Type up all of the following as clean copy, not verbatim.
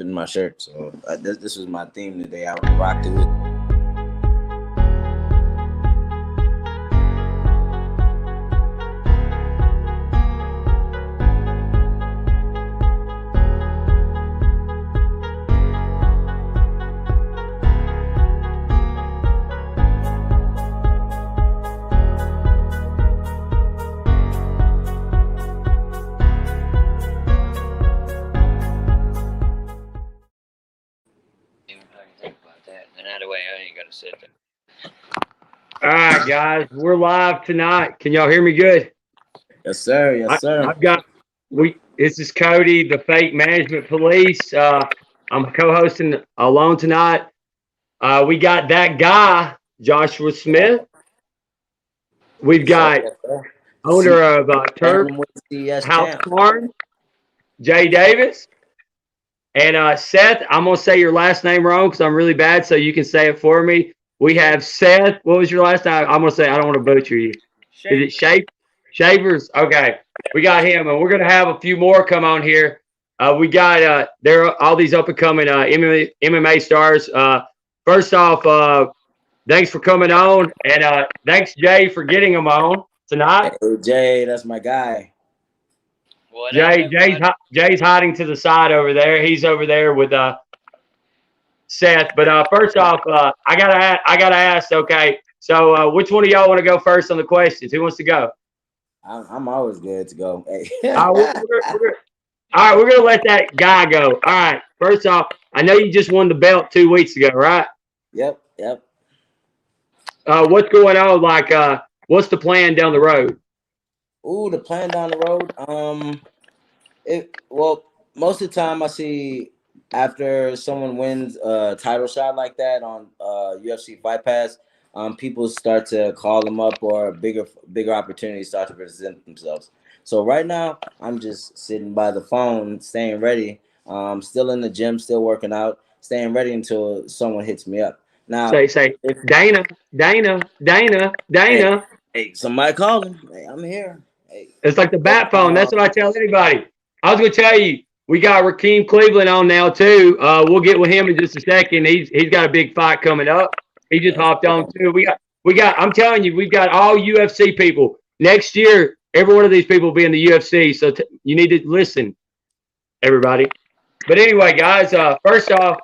up in my shirt. So this was my theme today. I rocked it with. All right, guys, we're live tonight. Can y'all hear me good? Yes, sir. Yes, sir. I've got This is Cody, the Fake Management Police. I'm co-hosting alone tonight. We got that guy, Joshua Smith. We've got owner of Turp House Farm, Jay Davis, and Seth. I'm gonna say your last name wrong because I'm really bad, so you can say it for me. We have Seth. What was your last name? I'm gonna say I don't want to butcher you. Is it Shavers? Okay, we got him, and we're gonna have a few more come on here. We got there are all these up and coming MMA stars. First off, thanks for coming on, and thanks Jay for getting them on tonight. Hey, Jay, that's my guy. Jay's hiding to the side over there. He's over there with Seth. But first off, I gotta ask. Okay, so which one of y'all want to go first on the questions? Who wants to go? I'm always good to go. Hey. All right, we're gonna let that guy go. All right. First off, I know you just won the belt 2 weeks ago, right? Yep. What's going on? Like, what's the plan down the road? Ooh, the plan down the road. Well, most of the time I see after someone wins a title shot like that on UFC Fight Pass, people start to call them up, or bigger opportunities start to present themselves. So right now, I'm just sitting by the phone, staying ready. Still in the gym, still working out, staying ready until someone hits me up. Now, say, Dana. Hey, somebody call him. Hey, I'm here. Hey, it's like the bat phone. That's what I tell anybody. I was gonna tell you, we got Rakeem Cleveland on now too. We'll get with him in just a second. He's got a big fight coming up. He just hopped on too. We got. I'm telling you, we've got all UFC people next year. Every one of these people will be in the UFC. So you need to listen, everybody. But anyway, guys. First off,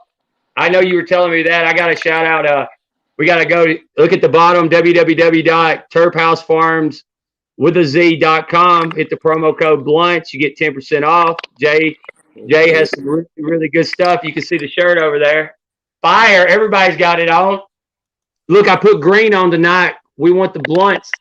I know you were telling me that. I got to shout out. We got to go look at the bottom, www.turphousefarms.com. Hit the promo code BLUNTS. You get 10% off. Jay has some really, really good stuff. You can see the shirt over there. Fire. Everybody's got it on. Look, I put green on tonight. We want the blunts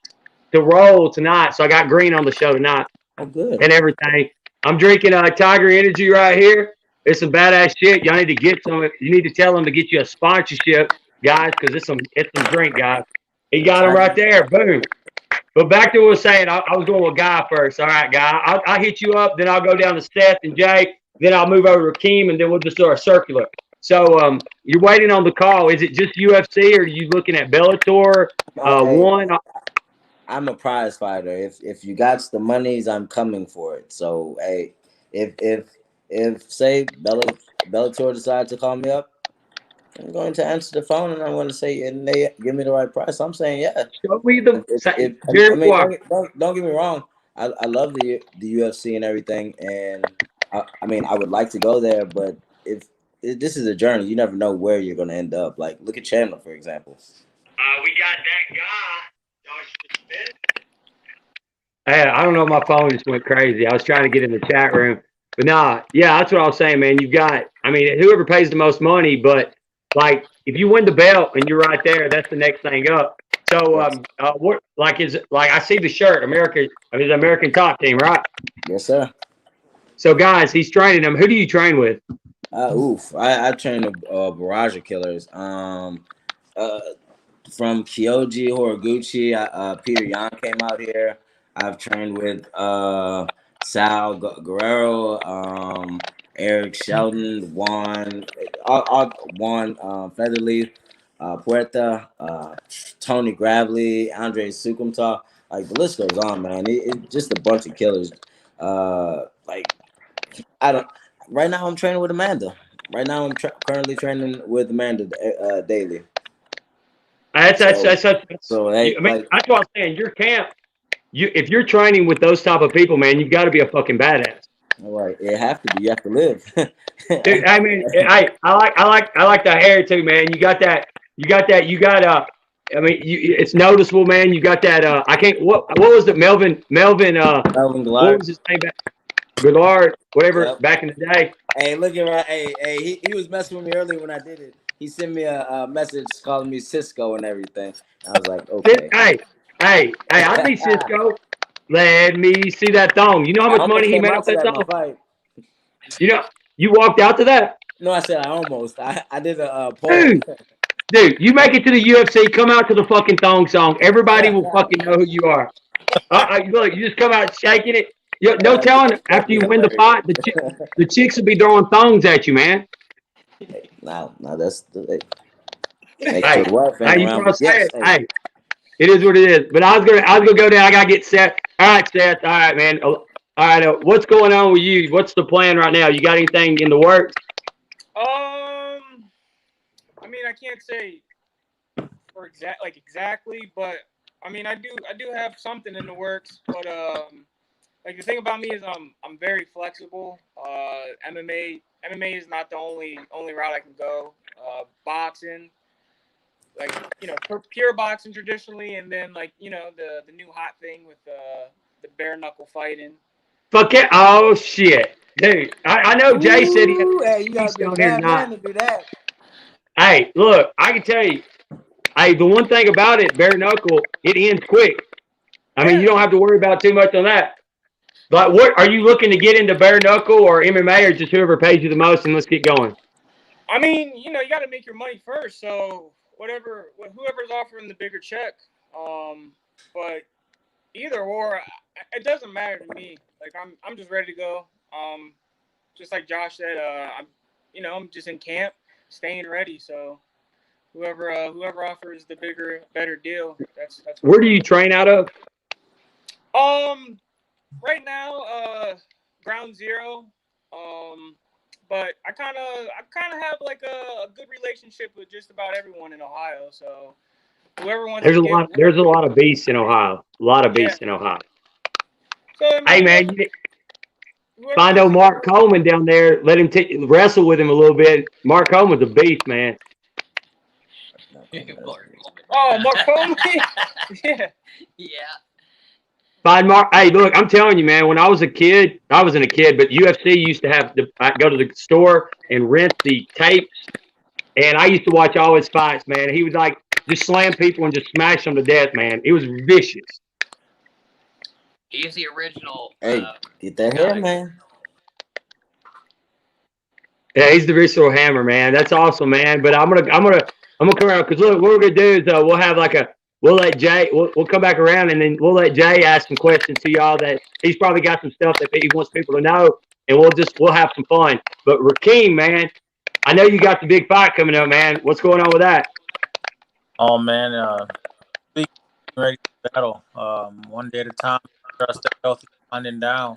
to roll tonight. So I got green on the show tonight. Oh, good. And everything. I'm drinking Tiger Energy right here. It's some badass shit. Y'all need to get some. You need to tell them to get you a sponsorship, guys, because it's some drink, guys. He got them right there. Boom. But back to what I was saying, I was going with Guy first. All right, Guy. I'll hit you up, then I'll go down to Seth and Jay, then I'll move over to Rakeem, and then we'll just do our circular. So you're waiting on the call. Is it just UFC, or are you looking at Bellator? One. I'm a prize fighter. If you got the monies, I'm coming for it. So hey, if say Bellator decides to call me up, I'm going to answer the phone and I'm going to say, and they give me the right price. I'm saying, yeah. Show me the. Don't get me wrong. I love the UFC and everything, and I would like to go there, but this is a journey. You never know where you're going to end up. Like, look at Chandler, for example. We got that guy, Joshua Smith. Hey, I don't know. My phone just went crazy. I was trying to get in the chat room, but nah, yeah, that's what I was saying, man. You've got. I mean, whoever pays the most money, but. Like, if you win the belt and you're right there, that's the next thing up. So, what I see the shirt, the American Top Team, right? Yes, sir. So, guys, he's training them. Who do you train with? I train a barrage of killers. From Kyoji Horiguchi, Peter Yan came out here. I've trained with Sal Guerrero, Eric Sheldon, Juan Featherleaf, Puerta, Tony Gravely, Andre Sukumta. Like, the list goes on, man. It's just a bunch of killers. Right now I'm training with Amanda. Right now, I'm currently training with Amanda daily. So, That's so you, hey, I mean, like, that's what I'm saying. Your camp, if you're training with those type of people, man, you've got to be a fucking badass. all right, it have to be. You have to live. Dude, I mean, I like the hair too, man. You got that. You got that. You got I mean, it's noticeable, man. You got that. I can't. What was it? Melvin. Melvin What Gillard. was his name? Goulart, whatever. Yep. Back in the day. Hey, look at right. Hey, he was messing with me earlier when I did it. He sent me a message calling me Cisco and everything. I was like, okay. Hey, hey! I need Cisco. Let me see that thong. You know how I much almost money he came made out off to that that in the thong? fight. You know, you walked out to that, No, I said I almost. I did a poll. dude. Dude, you make it to the UFC, come out to the fucking thong song. Everybody will fucking know who you are. Look, you just come out shaking it. No telling. That'd After be you win the hilarious. fight, the chicks will be throwing thongs at you, man. Now that's make sure Hey, the wife ain't hey, you know around. what I'm But saying? yes, hey, Hey, it is what it is. But I was gonna go down. I gotta get set. All right, Seth. All right, man. All right. What's going on with you? What's the plan right now? You got anything in the works? I mean, I can't say for exactly, but I mean, I do have something in the works. But like the thing about me is I'm very flexible. MMA is not the only route I can go. Boxing, like pure boxing traditionally, and then like the new hot thing with the bare knuckle fighting. Fuck it. Oh shit, dude. I know Jay said he had ooh, hey, a you gotta piece be a on here bad tonight. man to do that. Hey, look, I can tell you. Hey, the one thing about it, bare knuckle, it ends quick. I mean, you Yeah, don't have to worry about too much on that. But what are you looking to get into bare knuckle or MMA or just whoever pays you the most and let's get going? I mean, you got to make your money first. So whoever's offering the bigger check, but either or, it doesn't matter to me. Like I'm just ready to go. Just like Josh said, I'm just in camp, staying ready. So whoever offers the better deal, that's what Where I'm do gonna you train out of? do. Right now, ground zero. Um, but I kind of have like a good relationship with just about everyone in Ohio. So whoever wants There's to a get lot. There's a lot of beasts in Ohio. A lot of yeah. beasts in Ohio. So I Hey mean, man, whoever find wants old to get Mark Coleman down there. Let him wrestle with him a little bit. Mark Coleman's a beast, man. oh Mark Coleman, yeah. Find Mark. Hey, look, I'm telling you, man. When I was a kid, I wasn't a kid, but UFC used to have to go to the store and rent the tapes, and I used to watch all his fights, man. He would like just slam people and just smash them to death, man. It was vicious. Hey, get that hair, man. Yeah, he's the visceral hammer, man. That's awesome, man. But I'm gonna come around because look, what we're gonna do is we'll let Jay we'll come back around and then we'll let Jay ask some questions to y'all that he's probably got some stuff that he wants people to know, and we'll have some fun. But Rakeem, man, I know you got the big fight coming up, man. What's going on with that? Oh man, big ready to battle. One day at a time. Try to stay healthy, winding down.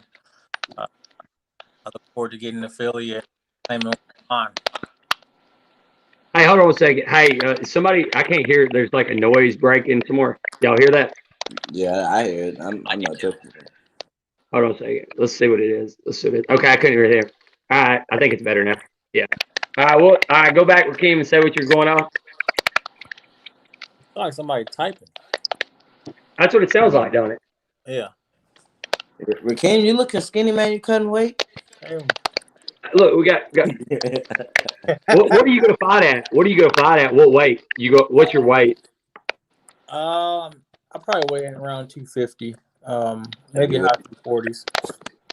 Uh, I look forward to getting the Philly and claiming on. Hey, hold on a second. Hey, somebody, I can't hear. There's like a noise breaking somewhere. Y'all hear that? Yeah, I hear it. I'm not tripping. Hold on a second. Let's see what it is. Let's see. Okay, I couldn't hear it there. All right, I think it's better now. Yeah. All right, well, all right, go back, Rakeem, and say what you're going on. It's like somebody typing. That's what it sounds like, don't it? Yeah. Rakim, you looking skinny, man. You cutting weight? Hey, Look, we got. What are you going to fight at? What are you going to fight at? What weight? You go? What's your weight? I probably weigh in around 250. Maybe high 240s.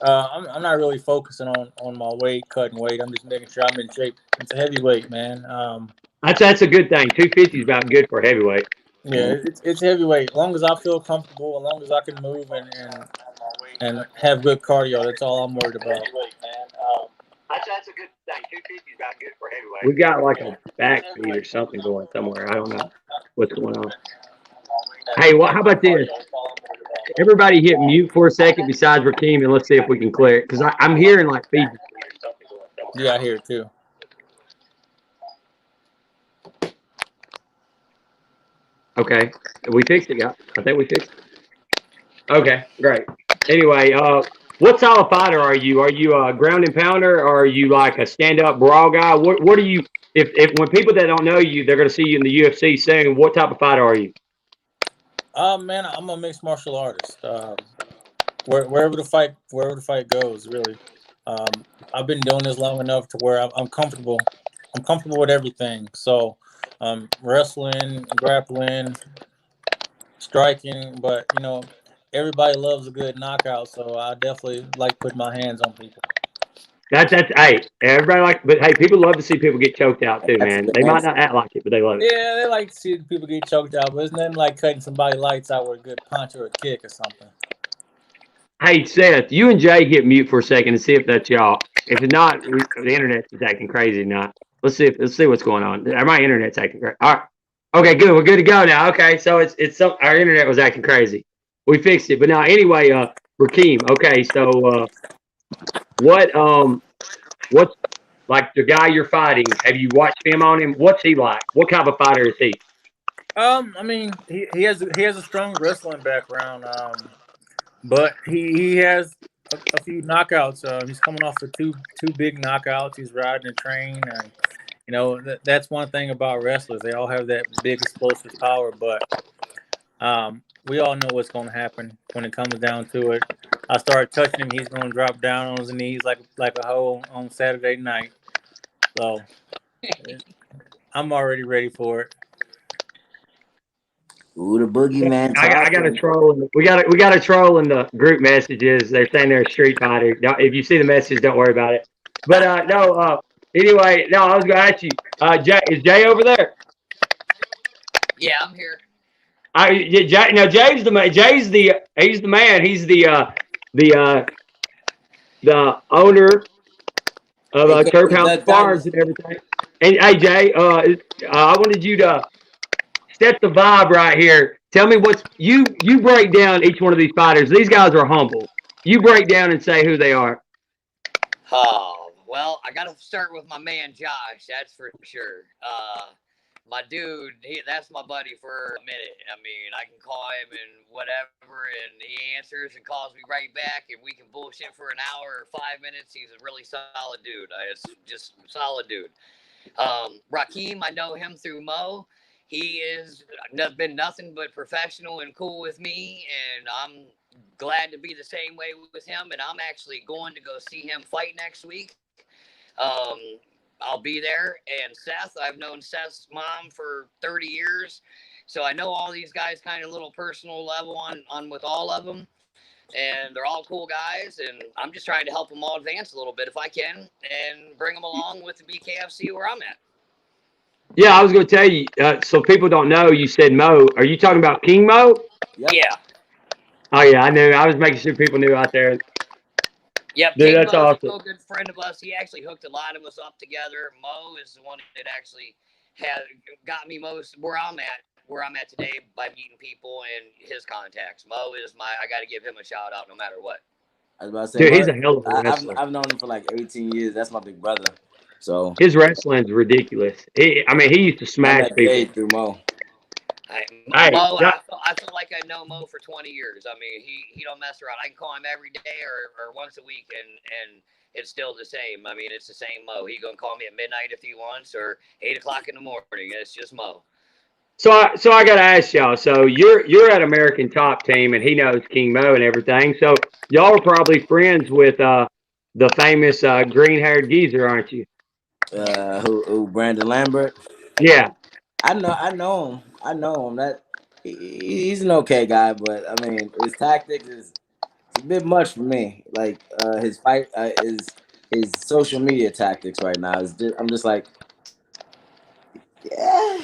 I'm not really focusing on my weight, cutting weight. I'm just making sure I'm in shape. It's a heavyweight, man. That's a good thing. 250 is about good for a heavyweight. Yeah, it's heavyweight. As long as I feel comfortable, as long as I can move and have good cardio, that's all I'm worried about. That's a good thing. 250 is about good for heavyweight. We got like a backbeat or something going somewhere. I don't know what's going on. Hey, how about this? Everybody hit mute for a second besides Rakeem, and let's see if we can clear it because I'm hearing like feedback. Yeah, I hear it too. Okay, we fixed it, guys. I think we fixed it. Okay, great. Anyway, what style of fighter are you? Are you a ground and pounder, or are you like a stand up brawl guy? What are you? If when people that don't know you, they're going to see you in the UFC soon. What type of fighter are you? Man, I'm a mixed martial artist. Wherever the fight goes, really. I've been doing this long enough to where I'm comfortable. I'm comfortable with everything. So, wrestling, grappling, striking, but everybody loves a good knockout. So I definitely like putting my hands on people. That's hey, everybody like, but hey, people love to see people get choked out too, That's man. the They might answer. not act like it, but they love it. Yeah, they like to see people get choked out, but it's nothing like cutting somebody lights out with a good punch or a kick or something. Hey, Seth, you and Jay hit mute for a second and see if that's y'all. If it's not, the internet's just acting crazy. Not. Let's see what's going on. My internet's acting crazy. All right. Okay, good. We're good to go now. Okay, so it's some our internet was acting crazy. We fixed it, but now anyway, Rakeem. Okay, so what what's like the guy you're fighting? Have you watched him on him? What's he like? What kind of a fighter is he? I mean, he has a strong wrestling background. But he has a few knockouts. He's coming off of two big knockouts. He's riding a train, and that's one thing about wrestlers. They all have that big explosive power, but we all know what's going to happen when it comes down to it. I start touching him, he's going to drop down on his knees like a hoe on Saturday night. So I'm already ready for it. Ooh, the boogeyman I got a talking. troll. We got a troll in the group messages. They're saying they're a Street Fighter. If you see the message, don't worry about it. But no. Anyway, no. I was gonna ask you. Jay, is Jay over there? Yeah, I'm here. Jay, now Jay's the man. He's the man. He's the owner of Hey, Turf is House that guy Farms and listening? everything. And hey, Jay, I wanted you to set the vibe right here. Tell me what's you break down each one of these fighters. These guys are humble. You break down and say who they are. Oh, well, I got to start with my man Josh. That's for sure. My dude, that's my buddy for a minute. I mean, I can call him and whatever, and he answers and calls me right back, and we can bullshit for an hour or 5 minutes. He's a really solid dude. It's just solid dude. Rakeem, I know him through Mo. He is been nothing but professional and cool with me, and I'm glad to be the same way with him. And I'm actually going to go see him fight next week. Um, I'll be there. And Seth, I've known Seth's mom for 30 years, so I know all these guys kind of little personal level on with all of them. And they're all cool guys, and I'm just trying to help them all advance a little bit if I can, and bring them along with the BKFC where I'm at. Yeah, I was going to tell you. So people don't know. You said Mo. Are you talking about King Mo? Yep. Yeah. Oh yeah, I knew. I was making sure people knew out there. Yep, Dude, King that's Mo's a awesome. real good friend of us. He actually hooked a lot of us up together. Mo is the one that actually had got me most where I'm at today by meeting people and his contacts. Mo is I got to give him a shout out no matter what. I was about to say, Dude, he's Mud. a hell of a wrestler. I've known him for like 18 years. That's my big brother. So His wrestling's ridiculous. I mean, he used to I smash met Jay people. through Mo. Hey, Mo, I feel like I know Mo for 20 years. I mean, he don't mess around. I can call him every day or once a week, and it's still the same. I mean, it's the same Mo. He gonna call me at midnight if he wants, or 8 o'clock in the morning. It's just Mo. so I got to ask y'all. So you're at American Top Team, and he knows King Mo and everything. So y'all are probably friends with the famous green-haired geezer, aren't you? Who Brandon Lambert? Yeah. I know him. I know him. He's an okay guy, but I mean his tactics is it's a bit much for me. Like his fight his social media tactics right now is just I'm just like yeah,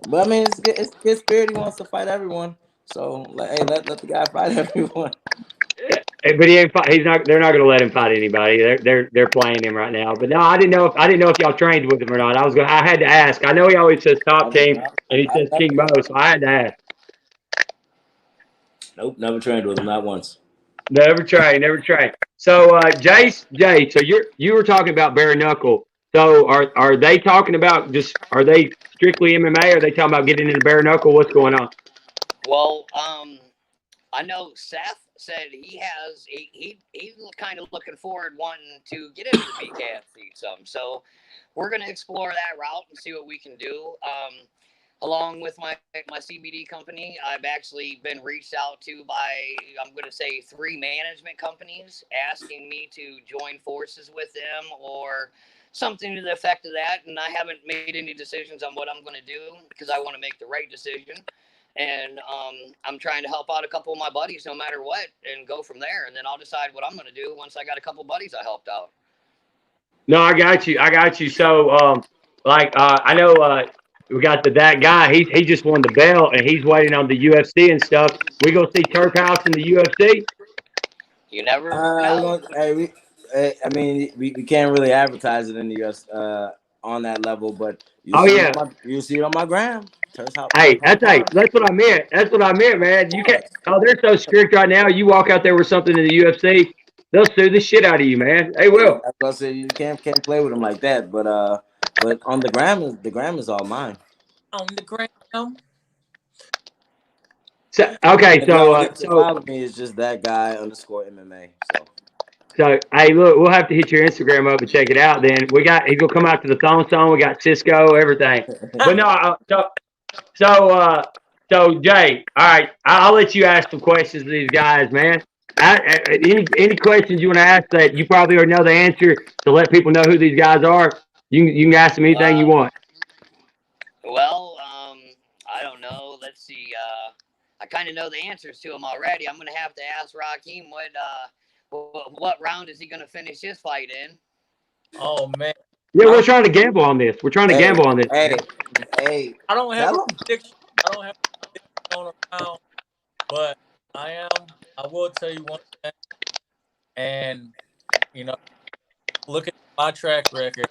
but I mean it's good. It's good spirit. He wants to fight everyone. So like, hey, let the guy fight everyone. But he ain't. He's not. They're not going to let him fight anybody. They're playing him right now. But no, I didn't know if y'all trained with him or not. I had to ask. I know he always says top team, and he says King Mo, so I had to ask. Nope, never trained with him, not once. Never trained. So Jay, so you were talking about bare knuckle. So are they talking about are they strictly MMA? Or are they talking about getting into bare knuckle? What's going on? Well, I know Seth said he's kind of looking forward wanting to get into the BKFC some. So we're gonna explore that route and see what we can do. Along with my CBD company, I've actually been reached out to by, I'm going to say, 3 management companies asking me to join forces with them or something to the effect of that. And I haven't made any decisions on what I'm going to do because I want to make the right decision. And I'm trying to help out a couple of my buddies no matter what and go from there. And then I'll decide what I'm going to do once I got a couple of buddies I helped out. No, I got you. I got you. So, I know we got that guy. He just won the belt, and he's waiting on the UFC and stuff. We gonna see Turf House in the UFC. You never We're know. gonna. I mean, we can't really advertise it in the US on that level, but Oh yeah. you'll see it on my gram. Hey, Turf House Pod. that's what I meant. That's what I meant, man. You can't. Oh, they're so strict right now. You walk out there with something in the UFC, they'll sue the shit out of you, man. They Hey, will. that's what I said. You can't play with them like that. But on the gram is all mine. On the gram. So okay, If y'all need to so follow me, it's just that guy underscore MMA. So So hey, look, we'll have to hit your Instagram up and check it out. Then he's gonna come out to the Thong Song. We got Cisco, everything. But no, so uh, so Jay, all right, I'll let you ask some questions to these guys, man. Any questions you want to ask that you probably already know the answer to let people know who these guys are? You can ask them anything you Uh, want. well, I don't know. Let's see. I kind of know the answers to them already. I'm gonna have to ask Raheem what round is he gonna finish his fight in? Oh man, Yeah, I we're don't. trying to gamble on this. We're trying to hey, gamble on this. hey, hey, I don't have a tell him. prediction. I don't have a prediction on a round, but I am. I will tell you one thing, and you know, look at my track record.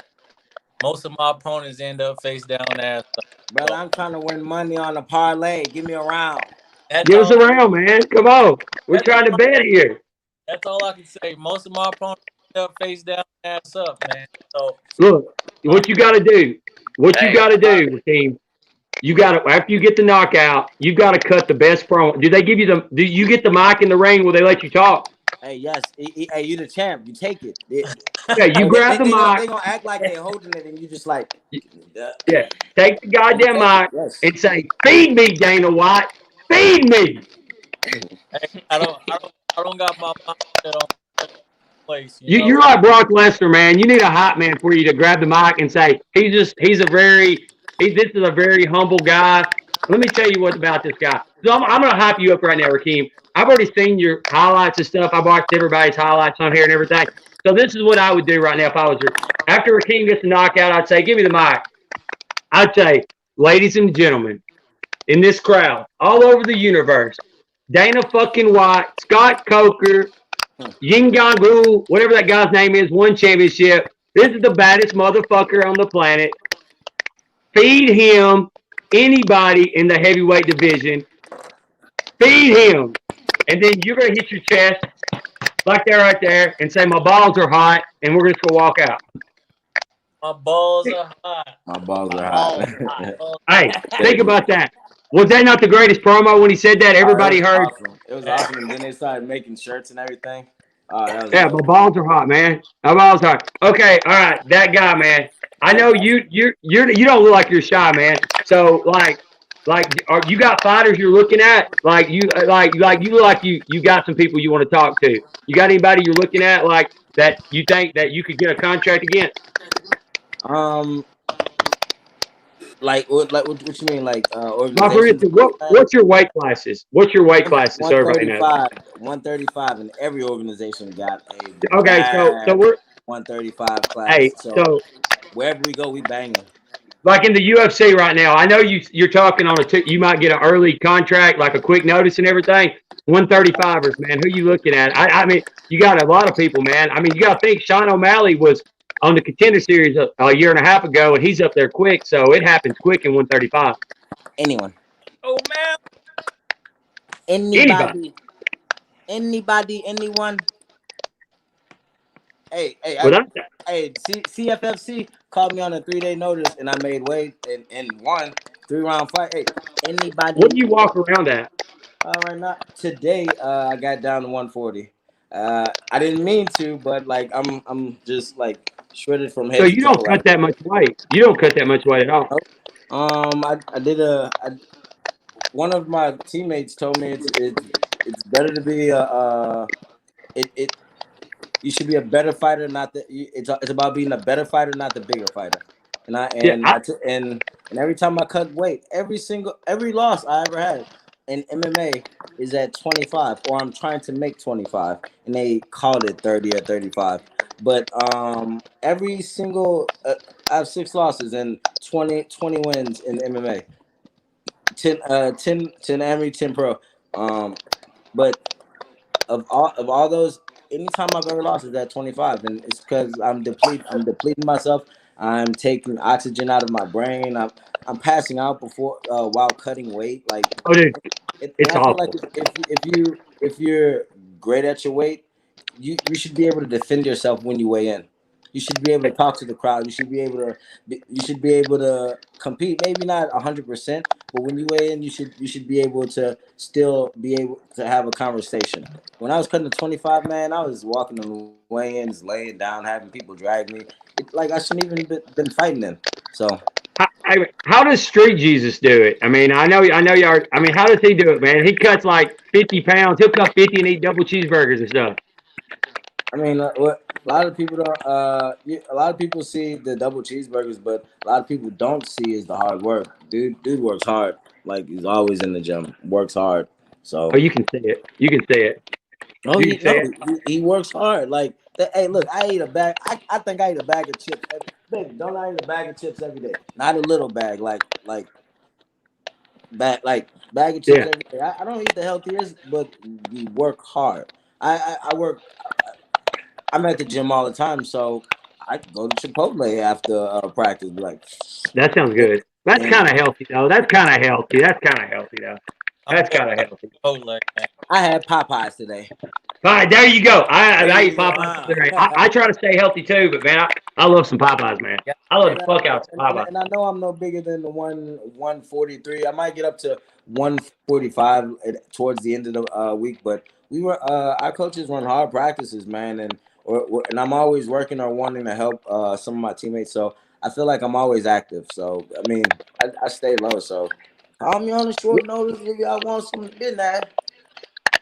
Most of my opponents end up face down ass up. Brother, So I'm trying to win money on a parlay. Give me a round. that's Give us all. a round, man. Come on, we're That's trying to all. bet here. That's all I can say. Most of my opponents end up face down ass up, man. So Look, um, what you got to do. What you Hey, got to do, team. You got to after you get the knockout, you got to cut the best promo. Do they give you the? Do you get the mic in the ring? Will they let you talk? Hey, yes. Hey, you the champ. You take it. Yeah, you Hey, grab the they mic. gonna act like they holding it, and you just like, Yeah, take the you goddamn take it. mic Yes. and say, "Feed me, Dana White. Feed me." hey, I don't got my mindset on place. You You're know, like Brock Lesnar, man. You need a hype man for you to grab the mic and say, This is a very humble guy. Let me tell you what about this guy. So I'm going to hype you up right now, Raheem. I've already seen your highlights and stuff. I've watched everybody's highlights on here and everything. So this is what I would do right now if I was after Raheem gets a knockout. I'd say, give me the mic. I'd say, ladies and gentlemen, in this crowd, all over the universe, Dana fucking White, Scott Coker, Yin Gu, whatever that guy's name is, won championship. This is the baddest motherfucker on the planet. Feed him anybody in the heavyweight division. Feed him. And then you're going to hit your chest like that right there and say, my balls are hot, and we're just going to walk out. my balls are hot. My balls my are balls are hot. hot. Balls Hey, think Crazy. about that. Was that not the greatest promo when he said that? Oh, it Everybody was heard, awesome. It was are- awesome. And then they started making shirts and everything. Oh, that was yeah, my dope. balls are hot, man. My balls are hot. Okay, all right, that guy, man. I know you don't look like you're shy, man. So are you got fighters you're looking at? You look like you got some people you want to talk to. You got anybody you're looking at like that you think that you could get a contract against? Um, what you mean, like Well, for organizations? instance, what's your weight classes? What's your weight classes so One everybody thirty knows? five, 135, and every organization got a Okay, so bad we're 135 class. hey, So so wherever we go, we banging. like in the UFC right now, I know you're talking on you might get an early contract, like a quick notice and everything. 135ers, man. Who you looking at? I mean, you got a lot of people, man. I mean, you got to think Sean O'Malley was on the Contender Series a year and a half ago, and he's up there quick, so it happens quick in 135. Anyone, oh man, Anybody. anybody, anyone. Hey, hey, Well, CFFC called me on a 3-day notice, and I made weight and won 3-round fight. Hey, what anybody. do you walk around at? Right now, today, I got down to 140. I didn't mean to, but like I'm just like shredded from So head to you toe don't cut right that much weight. You don't cut that much weight at all. now. I did one of my teammates told me it's better to be it you should be a better fighter, not the. It's about being a better fighter, not the bigger fighter. And I Yeah, and I took and every time I cut weight, every loss I ever had in MMA is at 25, or I'm trying to make 25, and they called it 30 or 35. But every single I have 6 losses and 20 wins in MMA. 10 Army, 10 pro. But of all those, anytime I've ever lost is at 25, and it's because I'm depleting myself. I'm taking oxygen out of my brain. I'm passing out before while cutting weight. Like, oh, dude, and it's I feel like awful. if you're great at your weight, you should be able to defend yourself when you weigh in. You should be able to talk to the crowd. You should be able to compete. Maybe not 100%, but when you weigh in, you should be able to still be able to have a conversation. When I was cutting the 25, man, I was walking the weigh-ins, laying down, having people drag me. It like I shouldn't even been fighting then. So How does Street Jesus do it? I know y'all. I mean, how does he do it, man? He cuts like 50 pounds. He'll cut 50 and eat double cheeseburgers and stuff. I mean, what a lot of people don't. A lot of people see the double cheeseburgers, but a lot of people don't see is the hard work. Dude works hard. Like he's always in the gym, works hard. Oh, So, you can see it. You can see it. oh, You can he see no, it. he works hard. Like, hey, look, I eat a bag. I think I eat a bag of chips. Baby, don't I eat a bag of chips every day? Not a little bag, bag of chips Yeah, every day. I don't eat the healthiest, but we work hard. I work. I'm at the gym all the time, so I go to Chipotle after practice. Be like, that sounds and, good. That's and kind of healthy, though. That's kind of healthy. That's kind of healthy, though. I'm That's all kind of about healthy. Chipotle, man. I had Popeyes today. All right, there you go. There I eat you go, Popeyes huh? today. I try to stay healthy too, but man, I love some Popeyes, man. Yeah, I love and, the uh, fuck out of and, some and Popeyes. and I know I'm no bigger than the 143. I might get up to 145 towards the end of the week, but our coaches run hard practices, man, and I'm always working or wanting to help some of my teammates. So I feel like I'm always active. So I mean, I stay low. So call me on a short notice if y'all want some midnight.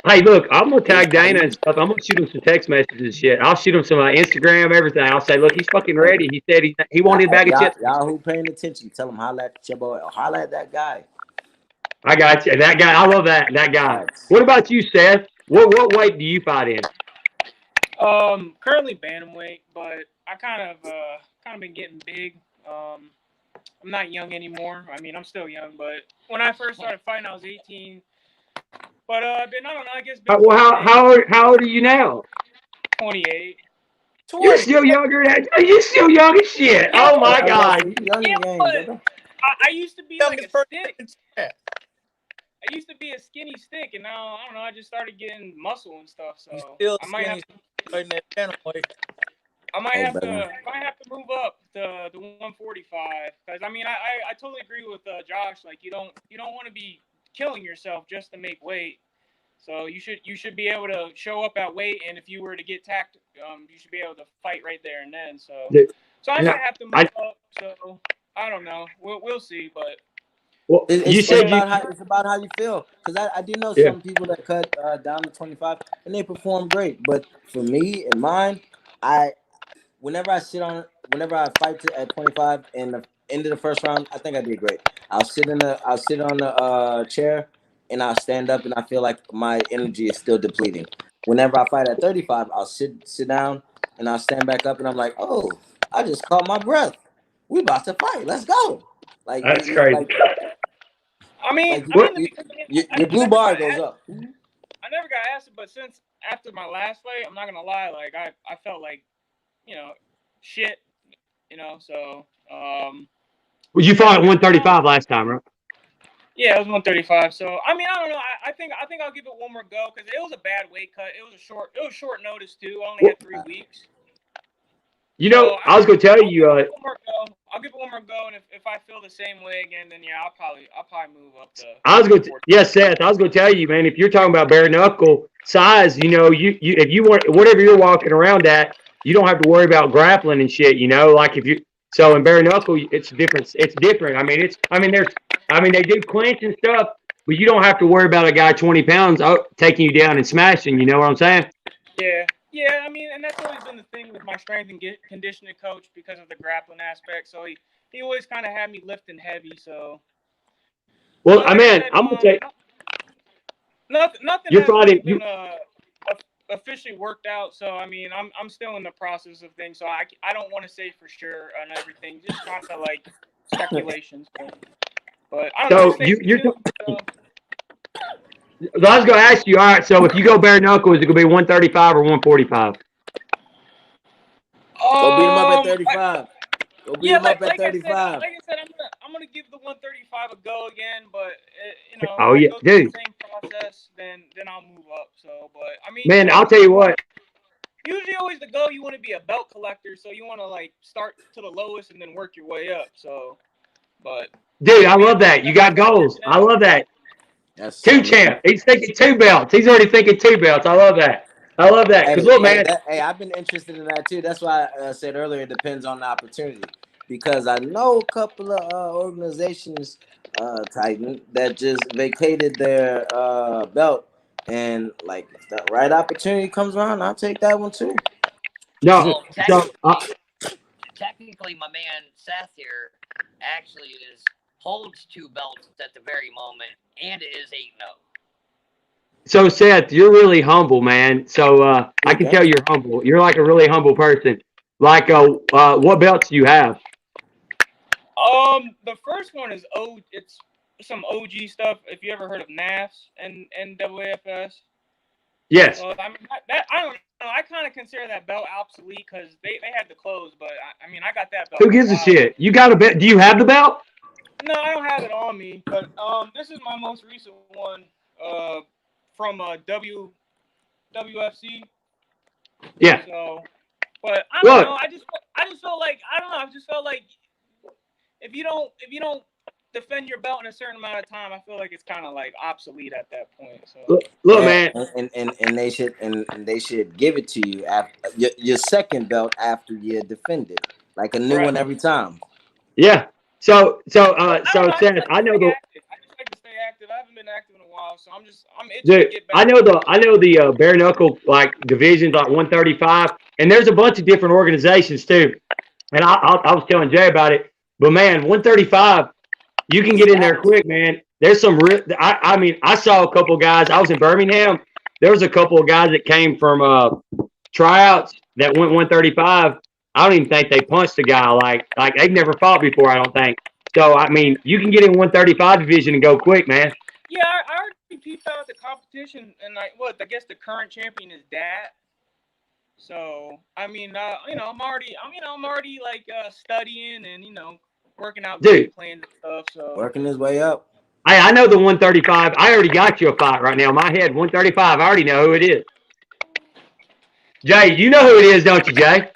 Hey, look, I'm gonna It's tag not Dana and easy. stuff. I'm gonna shoot him some text messages and shit. I'll shoot him some Instagram, everything. I'll say, look, he's fucking Hey, ready. He said he wanted a bag of chips. y'all who paying attention, tell them holla at your boy, or holla at that guy. I got you. That guy, I love that guy. Facts. What about you, Seth? What weight do you fight in? Currently bantamweight, but I kind of been getting big. I'm not young anymore. I mean, I'm still young, but when I first started fighting, I was 18. But I don't know. I guess been Well, fighting it. how old are you now? 28. You're 20. still younger than you're still young as shit. Yeah, Oh my I was about god. to say, you young in yeah, the game, but brother. I used to be like a youngest person stick. in chat. I used to be a skinny stick, and now I don't know. I just started getting muscle and stuff. So You still I might have skinny fighting that bantamweight. I Hey, brother. might have to move up to the 145 because I mean I totally agree with Josh. Like you don't want to be killing yourself just to make weight. So you should be able to show up at weight, and if you were to get tacked, you should be able to fight right there and then. Dude, So I no, might have to move I up. So I don't know. We'll see. But well, It, you it's it's said you about how you feel. Because I do know yeah. some people that cut down to 25 and they perform great. But for me and mine, I whenever I fight at 25 and the end of the first round, I think I did great. I'll sit on the chair and I'll stand up and I feel like my energy is still depleting. Whenever I fight at 35, I'll sit down and I'll stand back up and I'm like, oh, I just caught my breath. We about to fight. Let's go. Like That's crazy. I What mean the beginning, your I blue never bar got goes asked. up. I never got asked it, but since after my last fight, I'm not gonna lie. Like I felt like you know shit. So you yeah, fought the at next round. 135 last time, right? Yeah, it was 135. So I mean, I don't know. I think I'll give it one more go because it was a bad weight cut. It was short notice too. I only Well, had 3 weeks. you So know, I was gonna tell I'll give you, it one more go. I'll give it one more go, and if I feel the same way again, then yeah, I'll probably move up to. I was going to, yes, Seth. I was going to tell you, man. If you're talking about bare knuckle size, you know, you if you want whatever you're walking around at, you don't have to worry about grappling and shit. You know, like if you so in bare knuckle, it's different. It's different. I mean, they do clinch and stuff, but you don't have to worry about a guy 20 pounds taking you down and smashing. You know what I'm saying? Yeah, yeah. I mean, and that's always been the thing with my strength and conditioning coach because of the grappling aspect. So he always kind of had me lifting heavy. So. Well, But I like I mean, said, I'm gonna say nothing you're has really fighting. been officially worked out. So I mean, I'm still in the process of things. So I don't want to say for sure on everything. Just kind of like speculations. But I don't know. So Just stay you're. tuned. I was gonna ask you. All right. So if you go bare knuckle, is it gonna be 135 or 145? Go beat him up at Um, 35. Go beat yeah, him up at like I said, 35. I'm gonna give the 135 a go again. But you know, if Oh I yeah, go through dude. the same process, then I'll move up. So, but I mean, Man, I'll tell you what. usually always the goal, you want to be a belt collector, so you want to like start to the lowest and then work your way up. So, but Dude, I I mean, love that. You got goals. I love that. That's Two champ. He's thinking two belts. He's already thinking two belts. I love that. I love that. Because look, man. I've been interested in that too. That's why I said earlier it depends on the opportunity, because I know a couple of organizations, Titan, that just vacated their belt, and like if the right opportunity comes around, I'll take that one too. No. Well, So, technically, my man Seth here actually holds two belts at the very moment and is 8-0. so Seth, you're really humble, man. So I can tell you're humble. You're like a really humble person. Like, what belts do you have? The first one is it's some OG stuff. If you ever heard of NAFS and NWFS. Yes. Well, I mean I don't know. I kind of consider that belt obsolete because they had to close. But I mean, I got that belt. Who gives a shit? You got a belt? Do you have the belt? No, I don't have it on me. But this is my most recent one. From WFC. Yeah. So, but I don't know. I just felt like I don't know. I just felt like if you don't defend your belt in a certain amount of time, I feel like it's kind of like obsolete at that point. So look, man, and they should give it to you after your second belt after you defend it, like a new one every time. Yeah. So Seth, I know I just like to stay active. I haven't been active in a while, so I'm itching to get back. I know the bare knuckle like divisions like 135, and there's a bunch of different organizations too. And I was telling Jay about it, but man, 135, you can get in there quick, man. There's some real. I mean, I saw a couple of guys. I was in Birmingham. There was a couple of guys that came from tryouts that went 135. I don't even think they punched a guy like they've never fought before. I don't think. So I mean, you can get in 135 division and go quick, man. Yeah, I already peeped out the competition, and I guess the current champion is Dat. So I mean, I'm already like studying and working out game plans and stuff. So working his way up. Hey, I know the 135. I already got you a fight right now. In my head, 135. I already know who it is. Jay, you know who it is, don't you, Jay?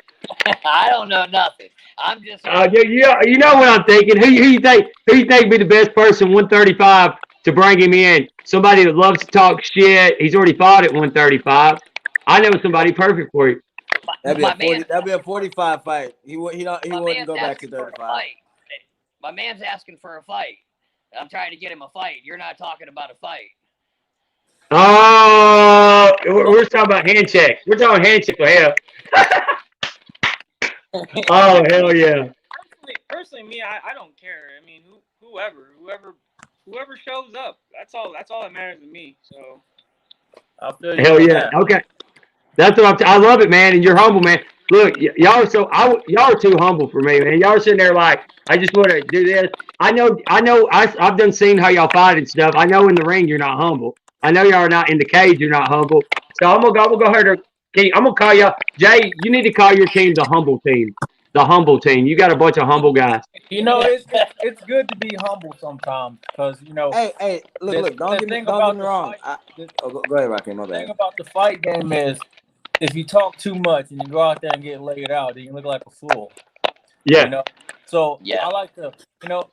I don't know nothing. I'm just. You know what I'm thinking. Who you think would be the best person 135 to bring him in? Somebody that loves to talk shit. He's already fought at 135. I know somebody perfect for you. That'd be a 45 fight. He wouldn't go back to 35. My man's asking for a fight. I'm trying to get him a fight. You're not talking about a fight. Oh, we're talking about handshakes. We're talking handshake for hell. Oh, hell yeah. Personally, me, I don't care. I mean, whoever shows up, that's all that matters to me. So. Hell yeah. Okay. That's what I love it, man. And you're humble, man. Look, y'all are too humble for me, man. Y'all are sitting there like, I just want to do this. I've done seen how y'all fight and stuff. I know in the ring you're not humble. I know y'all are not in the cage. You're not humble. So I'm gonna go ahead I'm gonna call y'all. Jay, you need to call your team the humble team. The humble team. You got a bunch of humble guys. It's good to be humble sometimes because Hey, look! Don't get me wrong. Go ahead, Rocky. My bad. The thing about the fight game is, if you talk too much and you go out there and get laid out, then you look like a fool. Yeah. So Yeah. I like to,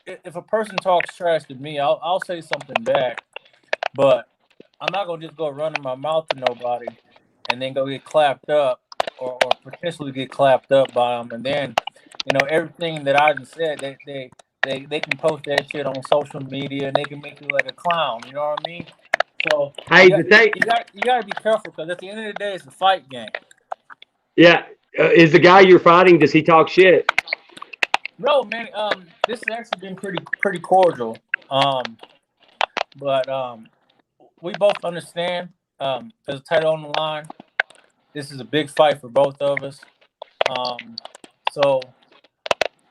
if a person talks trash to me, I'll say something back, but I'm not gonna just go running my mouth to nobody and then go get clapped up or potentially get clapped up by them, and then everything that I just said, they can post that shit on social media and they can make you like a clown. You know what I mean? So Hey, the thing, you got to be careful because at the end of the day, it's a fight game. yeah, is the guy you're fighting? Does he talk shit? No, man. This has actually been pretty cordial. But we both understand. There's a title on the line. This is a big fight for both of us. Um, so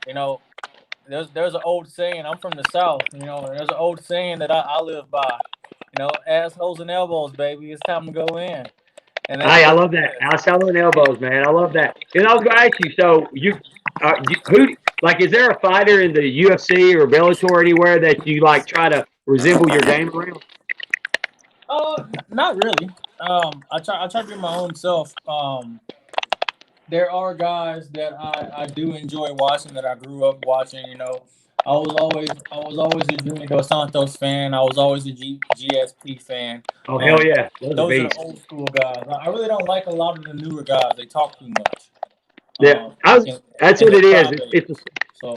you know, there's an old saying. I'm from the South. And there's an old saying that I live by. Assholes and elbows, baby. It's time to go in, and that's Hey, I what love it that. is. Outside on elbows, man. I love that. And I was going to ask you, so who, like, is there a fighter in the UFC or Bellator or anywhere that you like try to resemble your game around? Not really. I try to be my own self. There are guys that I do enjoy watching that I grew up watching. I was always a Junior Dos Santos fan. I was always a GSP fan. Oh, hell Um, yeah. Those are those are the beasts. old school guys. I really don't like a lot of the newer guys. They talk too much. Yeah, Um, and, that's and what they it is. crybaby. It's So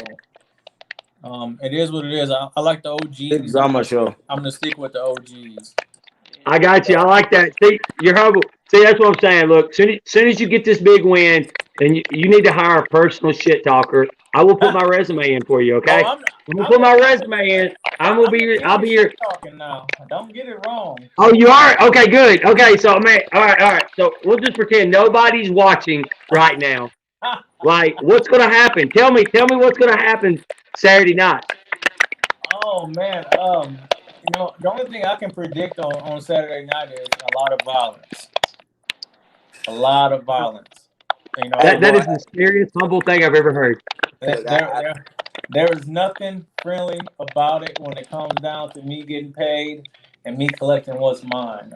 it is what it is. I like the Big OGs. drama show. I'm gonna stick with the OGs. I got you. Yeah. I like that. See, you're humble. See, that's what I'm saying. Look, soon as you get this big win, and you need to hire a personal shit talker, I will put my resume in for you. Oh, Okay, I'm I'm gonna I'm put the my I'm the resume in. I'm gonna I'm be the your. king I'll of be shit your. talking now. Don't get it wrong. Oh, you are? Okay, good. Okay, so man, all right, all right. So we'll just pretend nobody's watching right now. Like, what's gonna happen? Tell me what's gonna happen Saturday night. Oh man, the only thing I can predict on Saturday night is a lot of violence. A lot of violence. You know, Hey, I, That boy. is the scariest, humble thing I've ever heard. there, Look, there, there there is nothing friendly about it when it comes down to me getting paid and me collecting what's mine.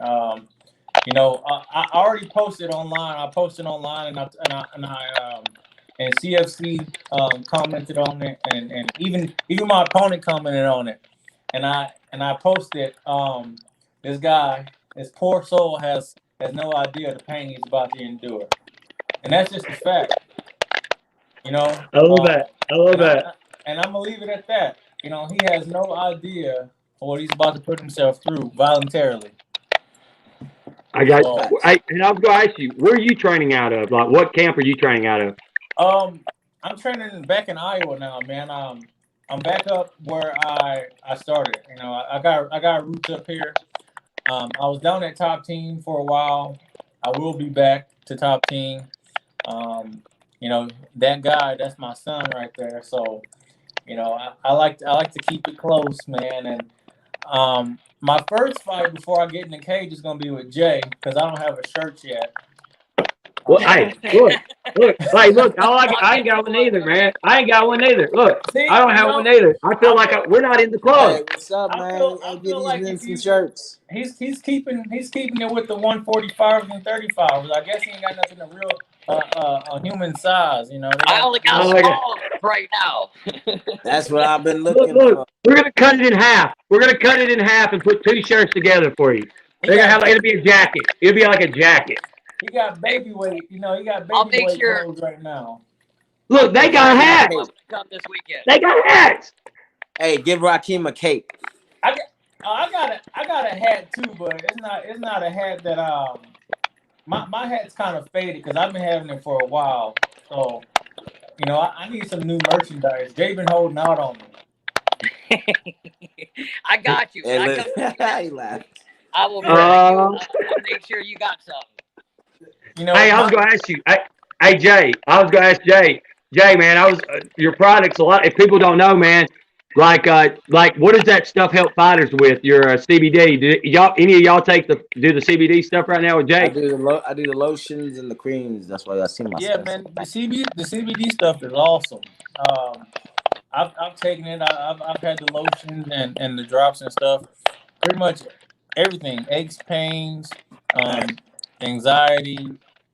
I already posted online. I posted online, and CFC commented on it, and even my opponent commented on it, and I posted this guy, this poor soul has no idea the pain he's about to endure, and that's just a fact, you know. I love that. I love And that. I'm gonna leave it at that. He has no idea what he's about to put himself through voluntarily. I got. So, facts. And I was going to ask you, where are you training out of? Like, what camp are you training out of? I'm training back in Iowa now, man. I'm back up where I started. I got roots up here. I was down at top team for a while. I will be back to top team. Um, that guy, that's my son right there. So, I like to keep it close, man. And my first fight before I get in the cage is gonna be with Jay because I don't have a shirt yet. Well, Um, hey, look, hey, look. I'll I get ain't got you one one, either, buddy. man. I ain't got one either. Look, I See, don't have one either. I feel I like feel we're not in the Hey, club. what's up, I man? feel Hey, I get feel these like men if some you shirts. he's keeping it with the 145s and 35s. I guess he ain't got nothing a real a human size. They I got only I got like it. small right now. That's what I've been Look, looking look. for. We're gonna cut it in half. We're gonna cut it in half and put two shirts together for you. he They're gonna got have. It'll be a jacket. It'll be like a jacket. he got Hey, baby weight. He got I'll baby make weight sure clothes right now. I'll Look, they make Give sure got I Raheem a got hats. one cape. when I come this weekend. They got hats. Hey, give Raheem a cape. I got I got a hat too, but it's not a hat that my hat's kind of faded because I've been having it for a while. So I need some new merchandise. Jay been holding out on me. I got you. Hey, When I look, come this weekend, he laughed. I will bring you. Uh, I'll make sure you got something. Hey, I was My gonna ask you. Hey, Jay, I was gonna ask Jay. Jay, man, your products a lot. If people don't know, man, like what does that stuff help fighters with? Your CBD. Do y'all any of y'all do the CBD stuff right now with I Jay? do I do the lotions and the creams. That's why y'all see my Yeah, stuff. man, the CBD stuff is awesome. Um, I've taken it. I've had the lotions and the drops and stuff. Pretty much everything, aches, pains, anxiety,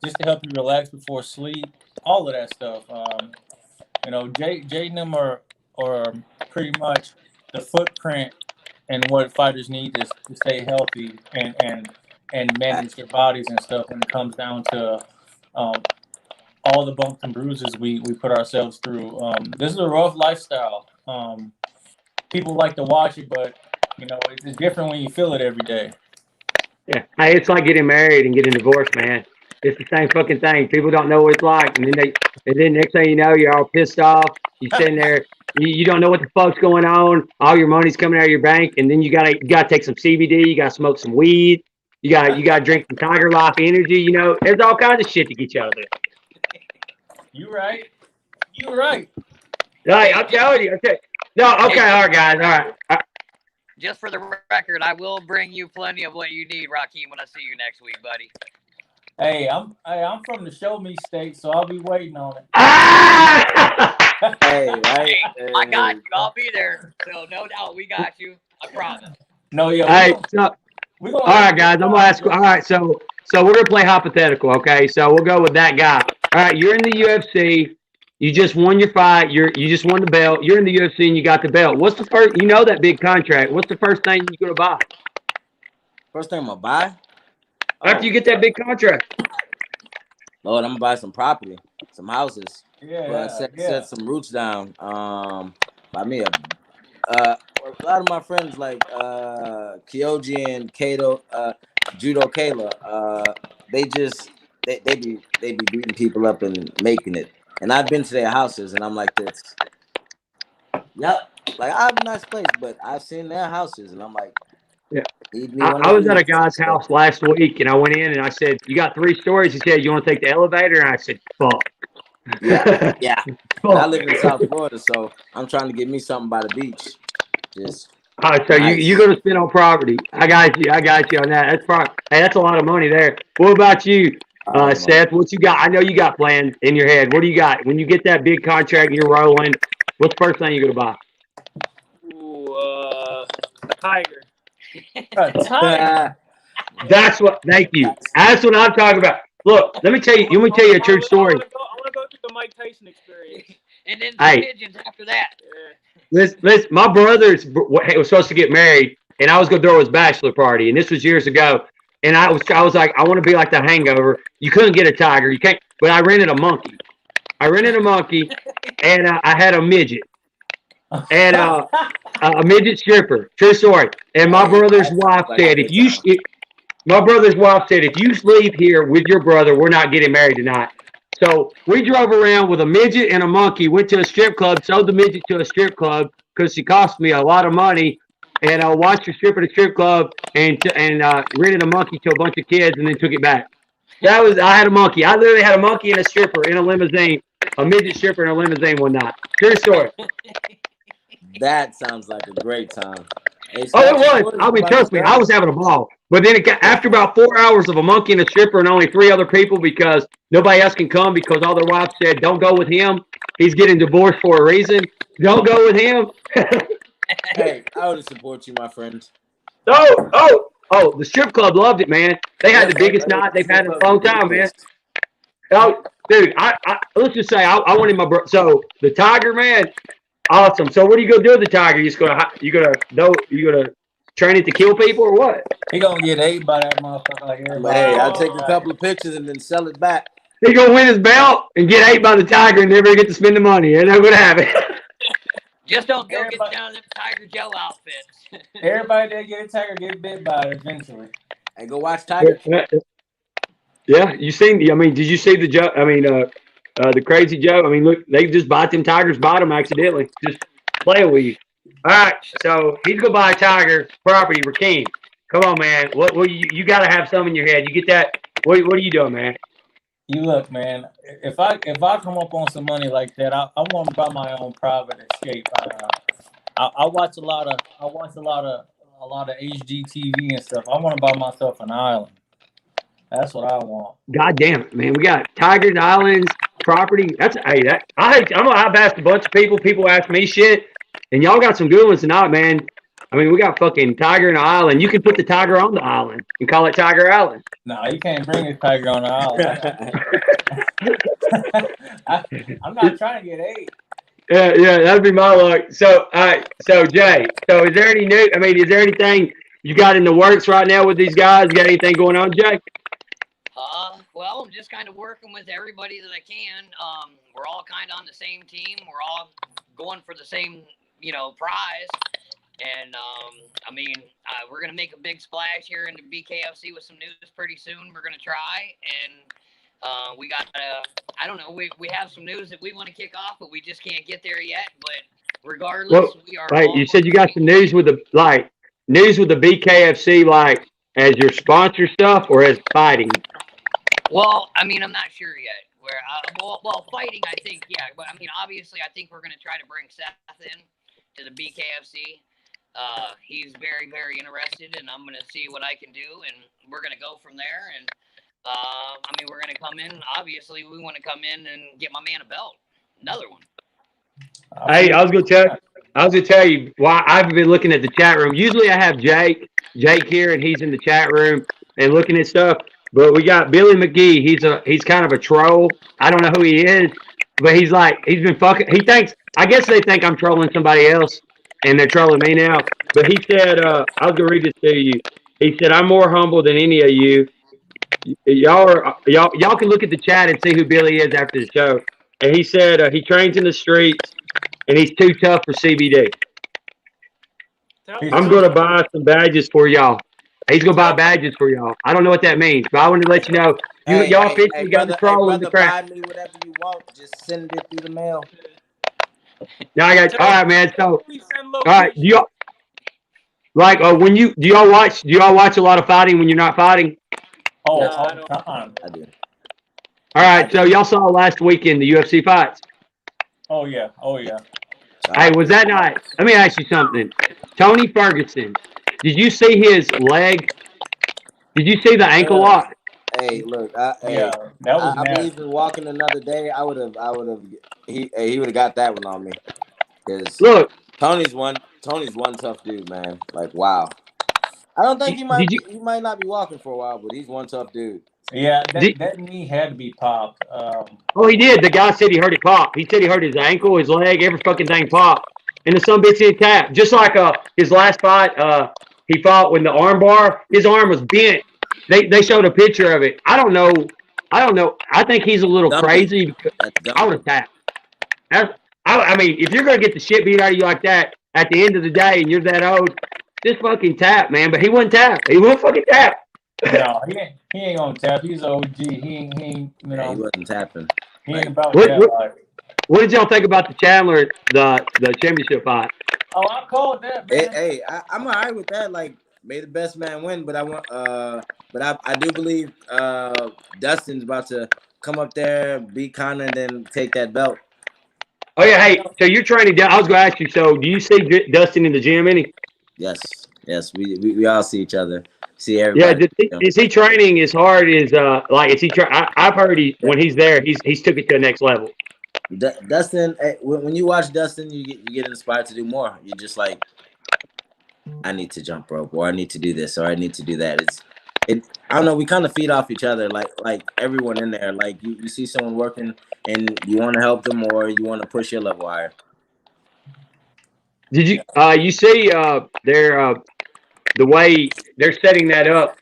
just to help you relax before sleep. All of that stuff. You know, Jay and them are pretty much the footprint and what fighters need to stay healthy and manage their bodies and stuff when it comes down to um, all the bumps and bruises we put ourselves through. This is a rough lifestyle. People like to watch it, but you know it's different when you feel it every day. Yeah. Hey, it's like getting married and getting divorced, man. It's the same fucking thing. People don't know what it's like, and then next thing you know, you're all pissed off. You sitting there, you don't know what the fuck's going on. All your money's coming out of your bank, and then you gotta take some CBD. You gotta smoke some weed. You gotta drink some Tiger Life energy. You know, there's all kinds of shit to get you out of there. You right. You right. Like, I'm telling you. Okay. No. Okay. All right, guys. All right. Just for the record, I will bring you plenty of what you need, Raheem, when I see you next week, buddy. I'm from the show me state, so I'll be waiting on it. Ah! Hey, right? I got you. I'll be there. So no doubt, we got you. I promise. No, yeah. Hey, so, We gonna all right, guys. I'm gonna ask. All right, so we're gonna play hypothetical. Okay, so we'll go with that guy. All right, you're in the UFC. You just won your fight. You just won the belt. You're in the UFC and you got the belt. What's the first? You know that big contract. What's the first thing you're gonna buy First thing I'm gonna buy? after you get that big contract? Lord, I'm gonna buy some property, some houses. Yeah, Set some roots down. Buy me a lot of my friends like Kyoji and Kato, Judo Kayla. They be beating people up and making it. And I've been to their houses and I'm like this. Yep. Like I have a nice place, but I've seen their houses and I'm like, Yeah. need me one I of was at a these. guy's house last week and I went in and I said, "You got 3 stories?" He said, "You want to take the elevator?" And I said, "Fuck." Yeah. And I Fuck. live in South Florida, so I'm trying to get me something by the beach. Just All right, so nice. you're gonna spend on property. I got you on that. Hey, that's a lot of money there. What about you, Seth? What you got? I know you got plans in your head. What do you got when you get that big contract and you're rolling? What's the first thing you're gonna buy? Ooh, tiger. That's what. Thank you. That's what I'm talking about. Look, let me tell you. Let me tell you a true story. I want to go through the Mike Tyson experience. And then some pigeons after that. Listen, my brother's was supposed to get married, and I was gonna throw his bachelor party, and this was years ago. And I was like, I want to be like the Hangover. You couldn't get a tiger, you can't. But I rented a monkey. And I had a midget, and a midget stripper. True story. And my brother's wife said, my brother's wife said, if you leave here with your brother, we're not getting married tonight. So we drove around with a midget and a monkey, went to a strip club, sold the midget to a strip club because she cost me a lot of money, and watched her strip at a strip club and rented a monkey to a bunch of kids and then took it back. I had a monkey. I literally had a monkey and a stripper in a limousine, a midget stripper in a limousine one night. True story. That sounds like a great time. Hey, Oh, it was. I mean, trust me, I was having a ball. But then after about 4 hours of a monkey and a stripper and only 3 other people because nobody else can come because all their wives said, "Don't go with him. He's getting divorced for a reason. Don't go with him." Hey, I would support you, my friend. Oh, the strip club loved it, man. They had the biggest night they've had in a long time, man. Oh, dude, let's just say I wanted my brother. So the tiger, man, awesome. So what are you gonna do with the tiger? You gonna train it to kill people or what? He gonna get ate by that motherfucker like everybody. Hey, I'll take a couple of pictures and then sell it back. He gonna win his belt and get ate by the tiger and never get to spend the money. Ain't not gonna happen. Just don't go get down them Tiger Joe outfits. Everybody that get a tiger get bit by it eventually. Hey, go watch Tiger. Yeah, you seen? I mean, did you see the Joe? I mean, the crazy Joe. I mean, look, they just bite them tigers, bite them accidentally, just playing with you. All right, so he's gonna buy a tiger property, Rakeem. Come on, man. What you got to have some in your head. You get that? What are you doing, man? You look, man. If I come up on some money like that, I want to buy my own private escape. I watch a lot of HGTV and stuff. I want to buy myself an island. That's what I want. God damn it, man. We got tigers, islands, property. I've asked a bunch of people. People ask me shit, and y'all got some good ones tonight, man. I mean, we got fucking tiger in the island. You can put the tiger on the island and call it Tiger Island. No, you can't bring a tiger on the island. I'm not trying to get ate. Yeah, that'd be my luck. So, all right. So, Jay, so is there any new? I mean, is there anything you got in the works right now with these guys? You got anything going on, Jay? Well, I'm just kind of working with everybody that I can. We're all kind of on the same team. We're all going for the same, prize. And I mean, we're gonna make a big splash here in the BKFC with some news pretty soon. We're gonna try, and we got I don't know, we have some news that we want to kick off, but we just can't get there yet. But regardless, Well, we are wait, all you said you got some news with the BKFC as your sponsor stuff or as fighting? Well, I mean, I'm not sure yet. Well, fighting, I think, yeah. But I mean, obviously, I think we're going to try to bring Seth in to the BKFC. He's very, very interested, and I'm going to see what I can do, and we're going to go from there. And I mean, we're going to come in. Obviously, we want to come in and get my man a belt, another one. Hey, I was gonna tell you why I've been looking at the chat room. Usually, I have Jake here, and he's in the chat room and looking at stuff. But we got Billy McGee. He's kind of a troll. I don't know who he is, but he's been fucking. He thinks I guess they think I'm trolling somebody else, and they're trolling me now. But he said I was gonna read this to you. He said I'm more humble than any of you. Y'all can look at the chat and see who Billy is after the show. And he said he trains in the streets and he's too tough for CBD. I'm going to buy some badges for y'all. He's going to buy badges for y'all. I don't know what that means, but I wanted to let you know. Y'all officially got the troll in the crap. Buy me whatever you want. Just send it through the mail. Now I got all right, man. So all right, do y'all like when you do y'all watch a lot of fighting when you're not fighting? Oh, Yes. all the time. I do. All right, so y'all saw last weekend the UFC fights. Oh yeah. Hey, was that not? Let me ask you something. Tony Ferguson, did you see his leg? Did you see the ankle lock? Hey, look, Yeah, that was I believe nasty. in walking another day. I would have. He would have got that one on me. Because Look, Tony's one tough dude, man. Like, wow. I don't think did you? he might not be walking for a while, but he's one tough dude. Yeah, Did, that knee had to be popped. oh, he did. The guy said he heard it pop. He said he heard his ankle, his leg, every fucking thing pop. And the son bitch in tap. Just like his last fight, he fought when the arm bar, his arm was bent. They showed a picture of it. I don't know. I think he's a little Dumpy. crazy. Because That's I would dumpy. have tapped. I mean, if you're gonna get the shit beat out of you like that at the end of the day, and you're that old, just fucking tap, man. But he wouldn't tap. He wouldn't fucking tap. No, he ain't gonna tap. He's OG. He ain't Yeah, he wasn't tapping. he Like, ain't about What, that what life. what did y'all think about the Chandler the championship fight? Oh, I called that, man. I'm alright with that. Like, may the best man win. But I do believe Dustin's about to come up there, beat Conor, and then take that belt. Oh yeah, hey, so you're training down. I was gonna ask you. So do you see Dustin in the gym any? Yes, we all see each other, see Yeah, everybody. is he training as hard as like is he? I've heard when he's there, he's took it to the next level. Dustin, when you watch Dustin, you get inspired to do more. You're just like, I need to jump rope, or I need to do this, or I need to do that. I don't know. We kind of feed off each other, like everyone in there. Like you see someone working, and you want to help them, or you want to push your level higher. Did you see the way they're setting that up?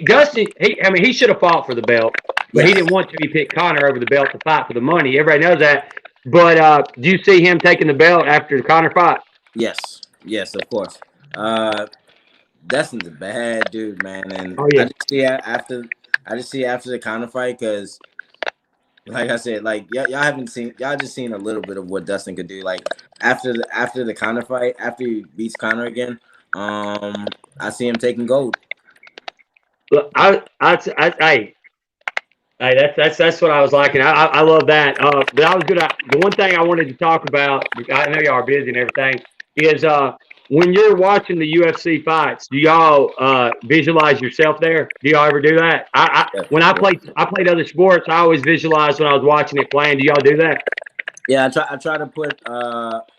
Dustin, I mean, he should have fought for the belt, but he Yes, didn't want to. He picked Connor over the belt to fight for the money. Everybody knows that. But do you see him taking the belt after the Connor fight? yes, of course. Dustin's a bad dude, man, and Oh yeah. I just see after the Conor fight because, like I said, like y'all just seen a little bit of what Dustin could do. Like after the Conor fight, after he beats Conor again, I see him taking gold. Look, hey, that's what I was liking. I love that. But I was gonna. The one thing I wanted to talk about, I know y'all are busy and everything, is when you're watching the UFC fights, do y'all visualize yourself there? Do y'all ever do that? When I played other sports, I always visualized when I was watching it playing. Do y'all do that? Yeah, I try to put.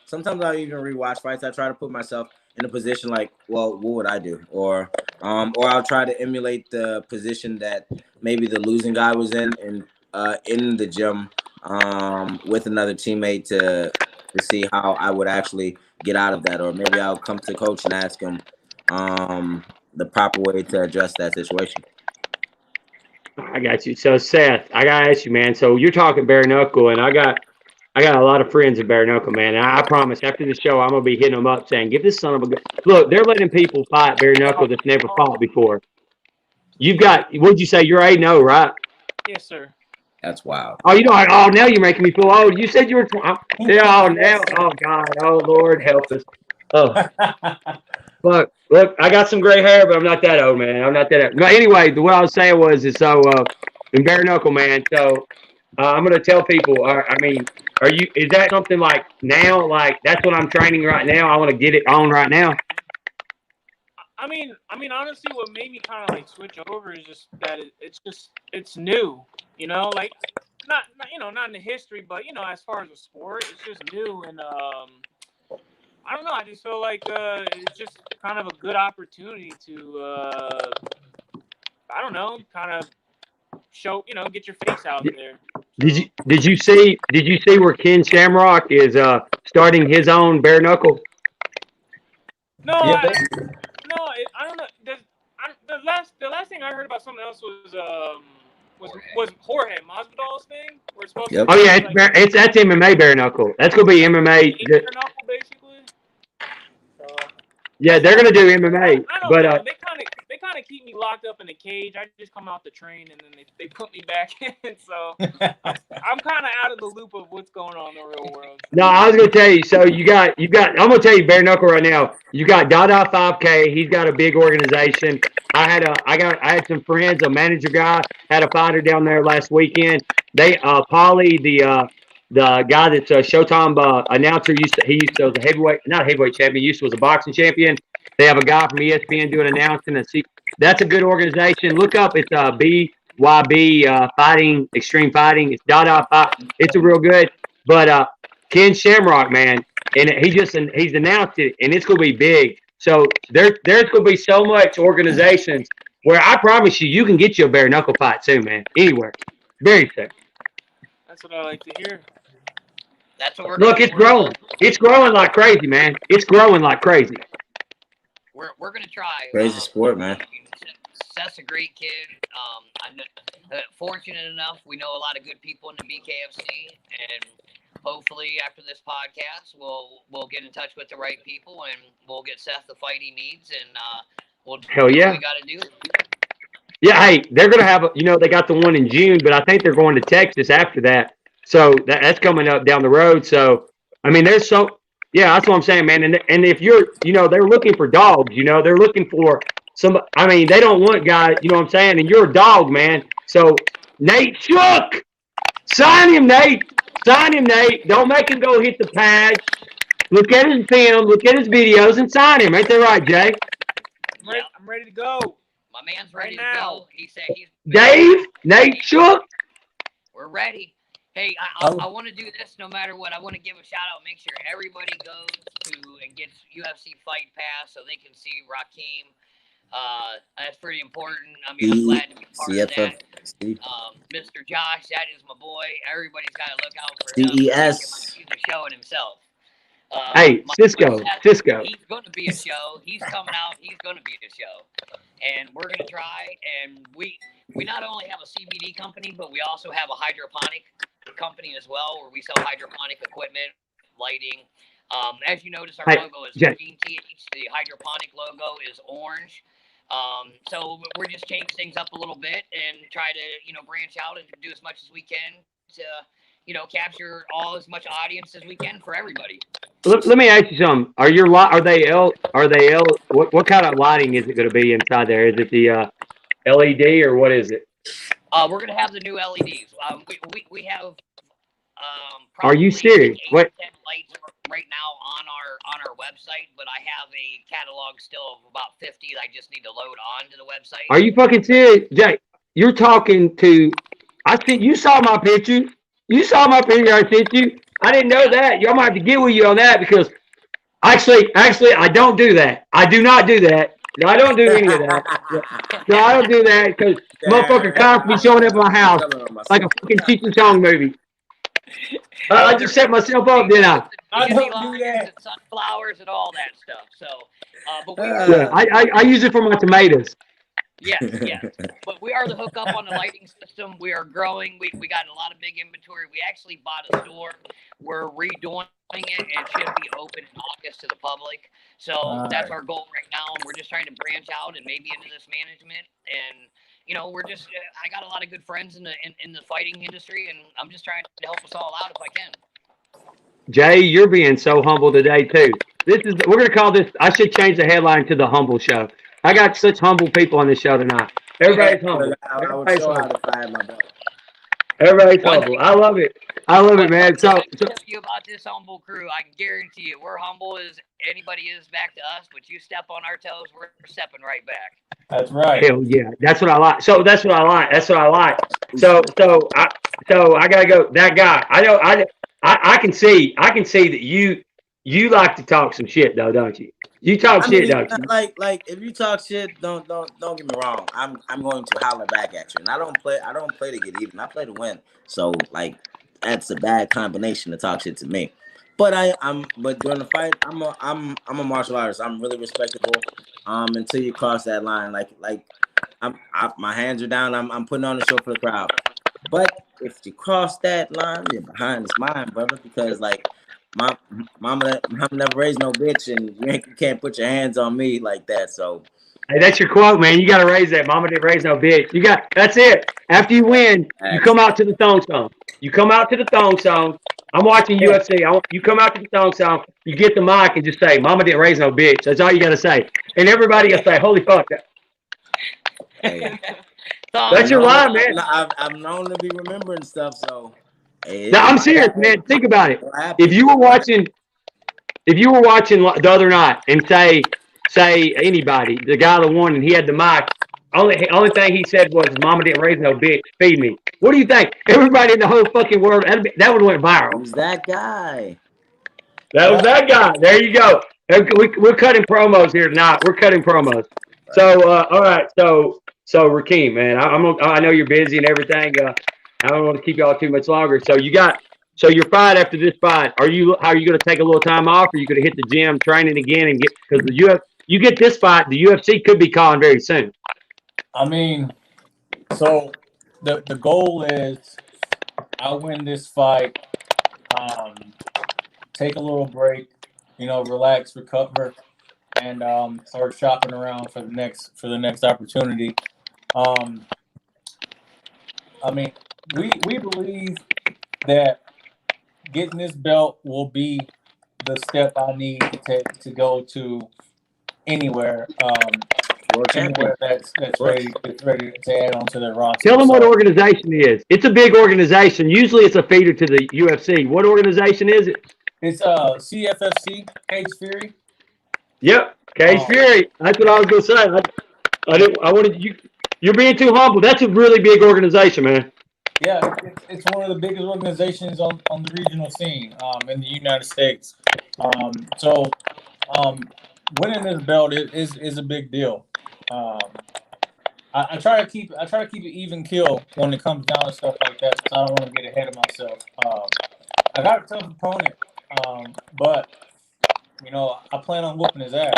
Sometimes I even rewatch fights. I try to put myself in a position like, well, what would I do? Or I'll try to emulate the position that maybe the losing guy was in the gym, with another teammate to see how I would actually get out of that, or maybe I'll come to coach and ask him the proper way to address that situation. I got you. So Seth, I gotta ask you, man. So you're talking bare knuckle, and I got a lot of friends in bare knuckle, man. And I promise after the show, I'm gonna be hitting them up saying, "Give this son of a look." They're letting people fight bare knuckle that's never fought before. You've got what'd you say? You're 8-0, right? Yes, sir. That's wild. Oh, you know, oh, now you're making me feel old. You said you were. Yeah, oh, now, oh God, oh Lord, help us. Oh, look, I got some gray hair, but I'm not that old, man. I'm not that old. No, anyway, what I was saying was, is so in bare knuckle, man. So I'm gonna tell people. I mean, are you? Is that something like now? Like that's what I'm training right now. I want to get it on right now. I mean, honestly, what made me kind of like switch over is just that it's new, you know, like not you know, not in the history, but you know, as far as the sport, it's just new, and I don't know, I just feel like it's just kind of a good opportunity to I don't know, kind of show, you know, get your face out there. So, Did you see where Ken Shamrock is starting his own bare knuckle? no, Yeah, I don't know. The last thing I heard about something else was Jorge Masvidal's thing. We're supposed Yep. to. Oh yeah, Like, that's MMA bare knuckle. That's gonna be MMA. bare knuckle, basically. So, Yeah, they're gonna do MMA, I don't but know. They kind of keep me locked up in a cage. I just come out the train and then they put me back in. So I'm kind of out of the loop of what's going on in the real world. no, I was gonna tell you. So you got. I'm gonna tell you bare knuckle right now. You got Dada 5K. He's got a big organization. I had some friends. A manager guy had a fighter down there last weekend. They Paulie the guy that's a Showtime announcer he used to was a heavyweight, not a heavyweight champion. Used to was a boxing champion. They have a guy from ESPN doing announcing. And see, that's a good organization. Look up. It's BYB Fighting Extreme Fighting. It's Dada Fight. It's a real good. But Ken Shamrock, man, and he's announced it, and it's gonna be big. So there's gonna be so much organizations where I promise you can get you a bare knuckle fight too, man. Anywhere, very soon. That's what I like to hear. That's what we're Look, it's growing. It's growing like crazy, man. It's growing like crazy. We're gonna try. Crazy sport, man. Seth's a great kid. I'm fortunate enough, we know a lot of good people in the BKFC, and hopefully after this podcast, we'll get in touch with the right people, and we'll get Seth the fight he needs, and we'll Hell do yeah. what we got to do. Yeah, hey, they're gonna have they got the one in June, but I think they're going to Texas after that. So that's coming up down the road. So I mean, that's what I'm saying, man. And if you're, they're looking for dogs. They're looking for some. I mean, they don't want guys. You know what I'm saying? And you're a dog, man. So Nate Shook, sign him, Nate. Sign him, Nate. Don't make him go hit the pad. Look at his film. Look at his videos and sign him. Ain't that right, Jay? I'm ready to go. My man's ready Right to now. go. He said he's Dave, Nate Shook. We're ready. Hey, I want to do this no matter what. I want to give a shout out. Make sure everybody goes to and gets UFC Fight Pass so they can see Raheem. That's pretty important. I mean, I'm glad to be part of that. Mr. Josh, that is my boy. Everybody's got to look out for him. CES. He's showing himself. Hey, Cisco. He's going to be a show. He's coming out. He's going to be a show. And we're going to try. And we not only have a CBD company, but we also have a hydroponic company as well, where we sell hydroponic equipment, lighting. As you notice, our logo is green TH. The hydroponic logo is orange. So we're just changing things up a little bit and try to, branch out and do as much as we can to, capture as much audience as we can for everybody. Let me ask you something. Are they L? What kind of lighting is it going to be inside there? Is it the LED or what is it? We're going to have the new LEDs. We have. Are you serious? What? 10 lights right now on our website, but I have a catalog still of about 50 that I just need to load onto the website. Are you fucking serious, Jay? You're talking to. I think you saw my picture. You saw my picture I sent you. I didn't know that. Y'all might have to get with you on that because actually, I don't do that. I do not do that. No, I don't do any of that. No, I don't do that because motherfucker cops be showing up at my house like a fucking Cheech and Chong movie. I just set myself up, didn't I? I Candy don't do lions that. and sunflowers and all that stuff. So, but we Yeah, are, I use it for my tomatoes. yes, yes. But we are the hookup on the lighting system. We are growing. We got a lot of big inventory. We actually bought a store. We're redoing it and should be open in August to the public. So that's our goal right now. And we're just trying to branch out and maybe into this management. And we're just I got a lot of good friends in the fighting industry, and I'm just trying to help us all out if I can. Jay, you're being so humble today too. We're gonna call this. I should change the headline to the humble show. I got such humble people on this show tonight. Everybody's humble. I would Everybody's show out humble. if I had my belt. Everybody's One humble. thing, I love it. I love it, man. one thing So I can tell you about this humble crew, I can guarantee you, we're humble as anybody is back to us. But you step on our toes, we're stepping right back. That's right. hell yeah, that's what I like. So that's what I like. That's what I like. So I gotta go. That guy. I know. I can see. I can see that you like to talk some shit though, don't you? You talk I shit, mean, don't you? like if you talk shit, don't get me wrong. I'm going to holler back at you, and I don't play to get even. I play to win. So like that's a bad combination to talk shit to me. But but during the fight, I'm a martial artist. I'm really respectable. Until you cross that line, my hands are down. I'm putting on a show for the crowd. But if you cross that line, you're behind is mine, brother. Because like my mama never raised no bitch, and you can't put your hands on me like that. So Hey, that's your quote, man. You gotta raise that. Mama didn't raise no bitch. That's it. After you win, you come out to the thong song. You come out to the thong song. I'm watching UFC. You come out to the thong song. You get the mic and just say, "Mama didn't raise no bitch." That's all you gotta say, and everybody will say, "Holy fuck!" hey, That's your line, man. I'm known to be remembering stuff. So hey, Now it I'm might serious, happen. man. Think about it. It'll happen. If you were watching the other night and say anybody, the guy that won and he had the mic, only thing he said was, "Mama didn't raise no bitch, feed me." What do you think? Everybody in the whole fucking world, that would have went viral. Who's that guy? That was that guy. There you go. We're cutting promos here tonight. We're cutting promos. So all right. So Rakeem, man, I know you're busy and everything. I don't want to keep y'all too much longer. So your fight after this fight, how are you going to take a little time off? Or are you going to hit the gym, training again, and because you get this fight, the UFC could be calling very soon. I mean, so the goal is I win this fight, take a little break, relax, recover, and start shopping around for the next opportunity. I mean, we believe that getting this belt will be the step I need to take to go to anywhere. World champion. Anywhere that's ready to add on to their roster. Tell them what organization it is. It's a big organization. Usually it's a feeder to the UFC. What organization is it? It's CFFC, Cage Fury. Yep, Cage Fury. That's what I was gonna say. I wanted you. You're being too humble. That's a really big organization, man. Yeah, it's one of the biggest organizations on the regional scene in the United States. So winning this belt is a big deal. I try to keep it even kill when it comes down to stuff like that because I don't want to get ahead of myself. I got a tough opponent, but I plan on whooping his ass.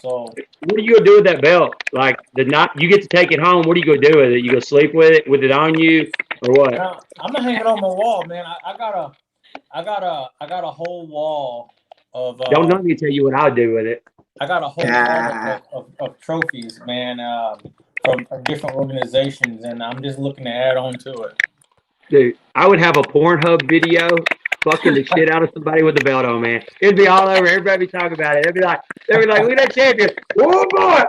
So what are you gonna do with that belt? Like you get to take it home. What are you gonna do with it? You gonna sleep with it on you, or what? I'm gonna hang it on my wall, man. I got a whole wall of. Don't let me tell you what I'll do with it. I got a whole wall of trophies, man, from different organizations, and I'm just looking to add on to it. Dude, I would have a Pornhub video fucking the shit out of somebody with the belt on, man. It'd be all over. Everybody be talking about it. They'd be like, look at that champion. Oh boy.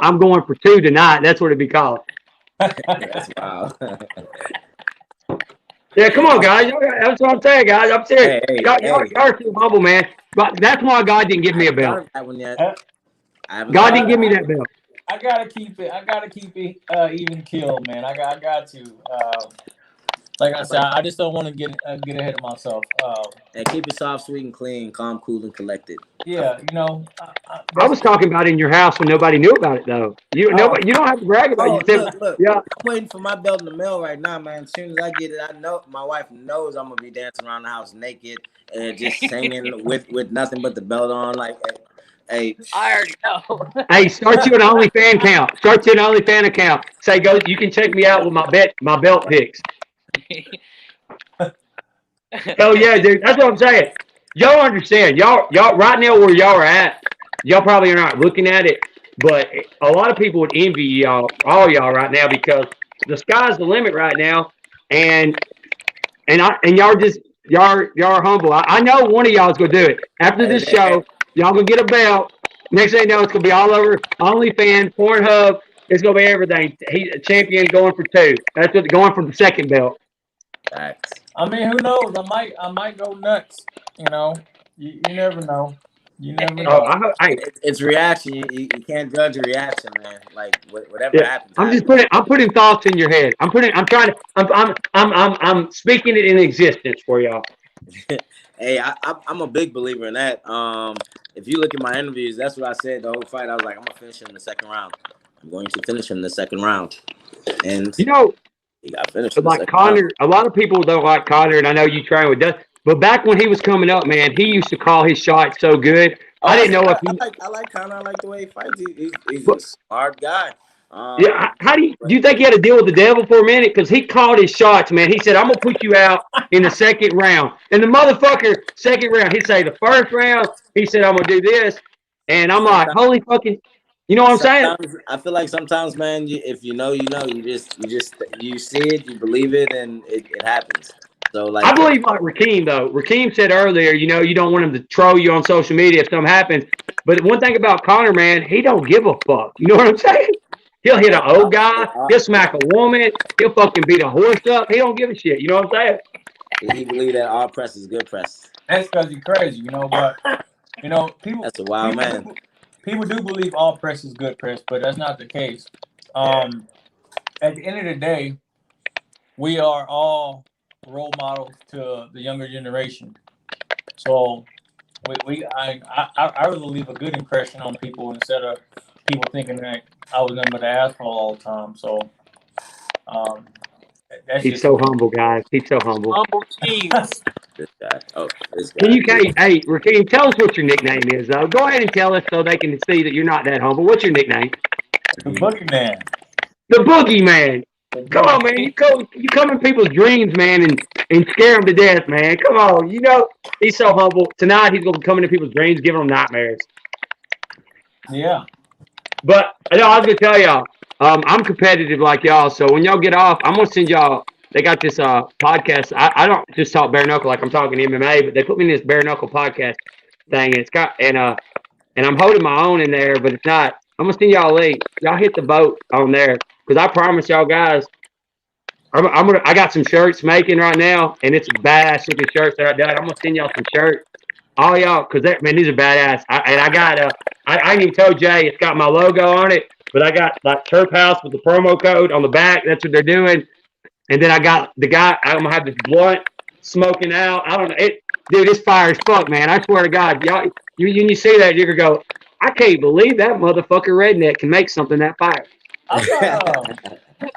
I'm going for 2 tonight. That's what it'd be called. That's wild. Yeah, come on, guys. That's what I'm saying, guys. I'm serious. Y'all are too humble, man. But that's why God didn't give me a belt. God didn't give me that belt. I gotta keep it even killed, man. I got to. like I said, I just don't want to get ahead of myself. And keep it soft, sweet, and clean, calm, cool, and collected. Yeah, I that's was talking about it in your house when nobody knew about it, though. You oh, nobody, you don't have to brag about it. Oh, You said, look! yeah. I'm waiting for my belt in the mail right now, man. As soon as I get it, I know my wife knows I'm gonna be dancing around the house naked and just singing with nothing but the belt on. Like, hey, I already know. Hey, start you an OnlyFan account. Start you an OnlyFan account. Say, go. You can check me out with my belt pics. Hell yeah, dude. That's what I'm saying. Y'all understand. Y'all right now where y'all are at, y'all probably are not looking at it, but a lot of people would envy y'all, all y'all right now, because the sky's the limit right now. And and y'all just y'all are humble. I know one of y'all is gonna do it. After hey, this man, show, y'all gonna get a belt. Next thing you know, it's gonna be all over OnlyFans, Pornhub. It's gonna be everything. He's a champion going for two. That's what going for the second belt. facts. I mean, who knows? I might go nuts. You never know. You never Oh, know. hey, It's reaction. You can't judge a reaction, man. Like whatever yeah. happens, I'm just happens. putting thoughts in your head. I'm trying to I'm speaking it in existence for y'all. Hey, I'm a big believer in that. If you look at my interviews, that's what I said the whole fight. I was like, I'm gonna finish him in the second round. I'm going to finish him in the second round, and You know, he got finished in the like second round. Connor, a lot of people don't like Connor, and I know you train with Dustin. But back when he was coming up, man, he used to call his shots so good. Oh, I didn't know if he. I like Connor. I like the way he fights. He's a But, smart guy. yeah, how do But you think he had to deal with the devil for a minute? Because he called his shots, man. He said, "I'm gonna put you out in the second round," and the motherfucker, second round, he'd say the first round, he said, "I'm gonna do this," and I'm like, sometimes, "Holy fucking," you know what I'm saying? sometimes I feel like sometimes, man, if you know, you know. You see it, you believe it, and it happens. So I like, believe like Rakeem though. Rakeem said earlier, you don't want him to troll you on social media if something happens. But one thing about Connor, man, he don't give a fuck. You know what I'm saying? He'll hit hey, an old guy. He'll smack a woman. He'll fucking beat a horse up. He don't give a shit. You know what I'm saying? he believe that all press is good press. That's because you're crazy, But people That's a wild people man. do people do believe all press is good press, but that's not the case. Yeah. At the end of the day, we are all role models to the younger generation. So I really leave a good impression on people instead of people thinking that I was nothing but an asshole all the time. So um, that's He's just so me. humble, guys. He's so humble. Humble cheese. This guy. Oh, this Can guy. you, hey, Rakeem, tell us what your nickname is, though. Go ahead and tell us so they can see that you're not that humble. What's your nickname? The boogeyman. The Boogeyman. The Come on, boogie. man. You come in people's dreams, man, and scare them to death, man. Come on. He's so humble. Tonight, he's going to be coming into people's dreams, giving them nightmares. Yeah. But I was going to tell y'all, I'm competitive like y'all. So when y'all get off, I'm going to send y'all. They got this podcast. I don't just talk bare knuckle like I'm talking MMA, but they put me in this bare knuckle podcast thing, and it's got and I'm holding my own in there, but it's not. I'm gonna send y'all a link. Y'all hit the boat on there because I promise y'all guys, I got some shirts making right now, and it's badass looking shirts that I done. I'm gonna send y'all some shirts, all y'all, because man, these are badass. And I got I ain't even told Jay it's got my logo on it, but I got like Turf House with the promo code on the back. That's what they're doing. And then I got the guy. I'm gonna have this blunt smoking out. I don't know it, dude. It's fire as fuck, man. I swear to God, y'all. You see that, you're gonna go. I can't believe that motherfucker redneck can make something that fire.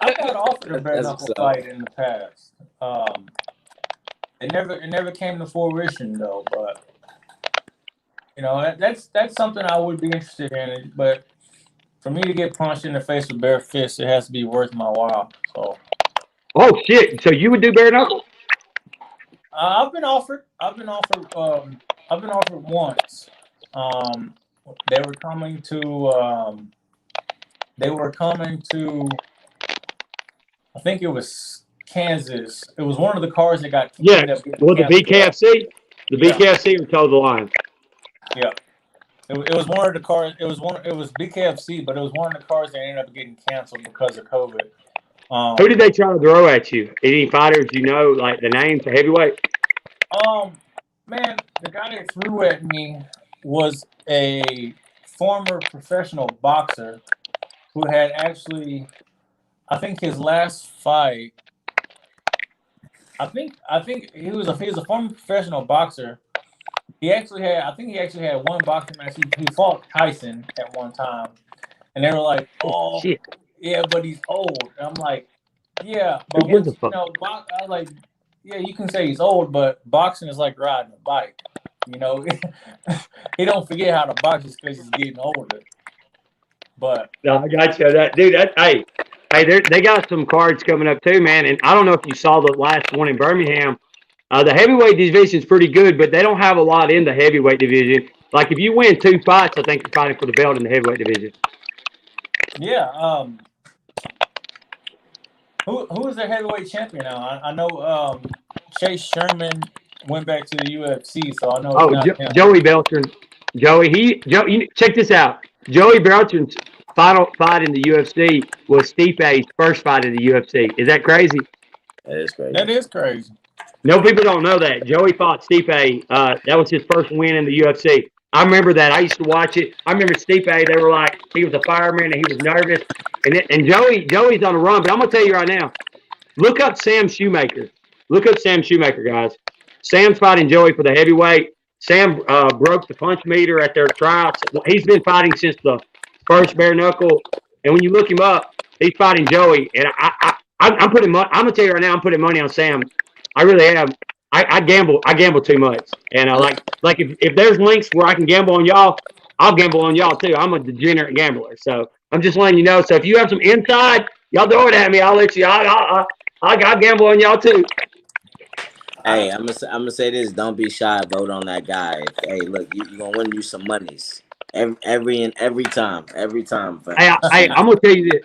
I've got offered a bare That's what's knuckle up. fight in the past. It never came to fruition though. But that's something I would be interested in. But for me to get punched in the face with bare fists, it has to be worth my while. So Oh shit! So you would do bare knuckle? I've been offered. I've been offered. I've been offered once. Um, they were coming to. They were coming to. I think it was Kansas. It was one of the cars that got Yeah. ended up getting Well, the canceled. BKFC, the Yeah, BKFC would toe the line. yeah. It was one of the cars. It was one. It was BKFC, but it was one of the cars that ended up getting canceled because of COVID. Who did Um, they try to throw at you? Any fighters like the names, the heavyweight? man, the guy that threw at me was a former professional boxer who had actually, I think his last fight I think he was a former professional boxer. He actually had one boxing match. He fought Tyson at one time, and they were like, "Oh, Shit. yeah, but he's old." And I'm like, "Yeah, Who but gives a once fuck? I was like, yeah, you can say he's old, but boxing is like riding a bike. You know, he don't forget how to box just because he's getting older. But No, I got you. That dude. Hey, they got some cards coming up too, man. And I don't know if you saw the last one in Birmingham. The heavyweight division is pretty good, but they don't have a lot in the heavyweight division. Like if you win 2 fights, I think you're fighting for the belt in the heavyweight division. yeah, who is their heavyweight champion now? I know Chase Sherman went back to the UFC, so I know it's Oh, not him. Joey Beltran. Check this out. Joey Beltran's final fight in the UFC was Stipe's first fight in the UFC. Is that crazy? That is crazy. That is crazy. No, people don't know that. Joey fought Stipe. That was his first win in the UFC. I remember that. I used to watch it. I remember Stipe. They were like, he was a fireman and he was nervous. And Joey's on the run. But I'm gonna tell you right now, look up Sam Shoemaker. Look up Sam Shoemaker, guys. Sam's fighting Joey for the heavyweight. Sam broke the punch meter at their tryouts. He's been fighting since the first bare knuckle. And when you look him up, he's fighting Joey. And I'm putting money. I'm gonna tell you right now, I'm putting money on Sam. I really am. I gamble. I gamble too much. And like if there's links where I can gamble on y'all, I'll gamble on y'all too. I'm a degenerate gambler. So I'm just letting you know. So if you have some inside, y'all throw it at me. I'll let you. I gamble on y'all too. Hey, I'm gonna say this. Don't be shy. Vote on that guy. Hey, look, you're gonna win you some monies. Every time. I'm gonna tell you this.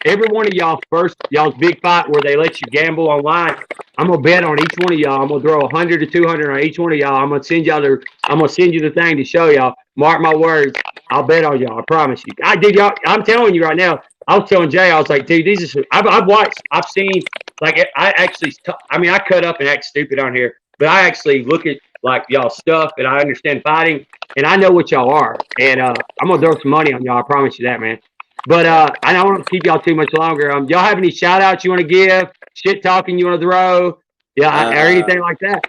Every one of y'all's big fight where they let you gamble online, I'm gonna bet on each one of y'all. I'm gonna throw 100 to 200 on each one of y'all. I'm gonna send you the thing to show y'all. Mark my words. I'll bet on y'all. I promise you. I did y'all. I'm telling you right now. I was telling Jay. I was like, dude, these are. I've watched. I've seen. Like I actually. I mean, I cut up and act stupid on here, but I actually look at like y'all stuff and I understand fighting and I know what y'all are. And I'm gonna throw some money on y'all. I promise you that, man. But I don't want to keep y'all too much longer. Y'all have any shout outs you want to give? Shit talking you want to throw? Yeah, or anything like that?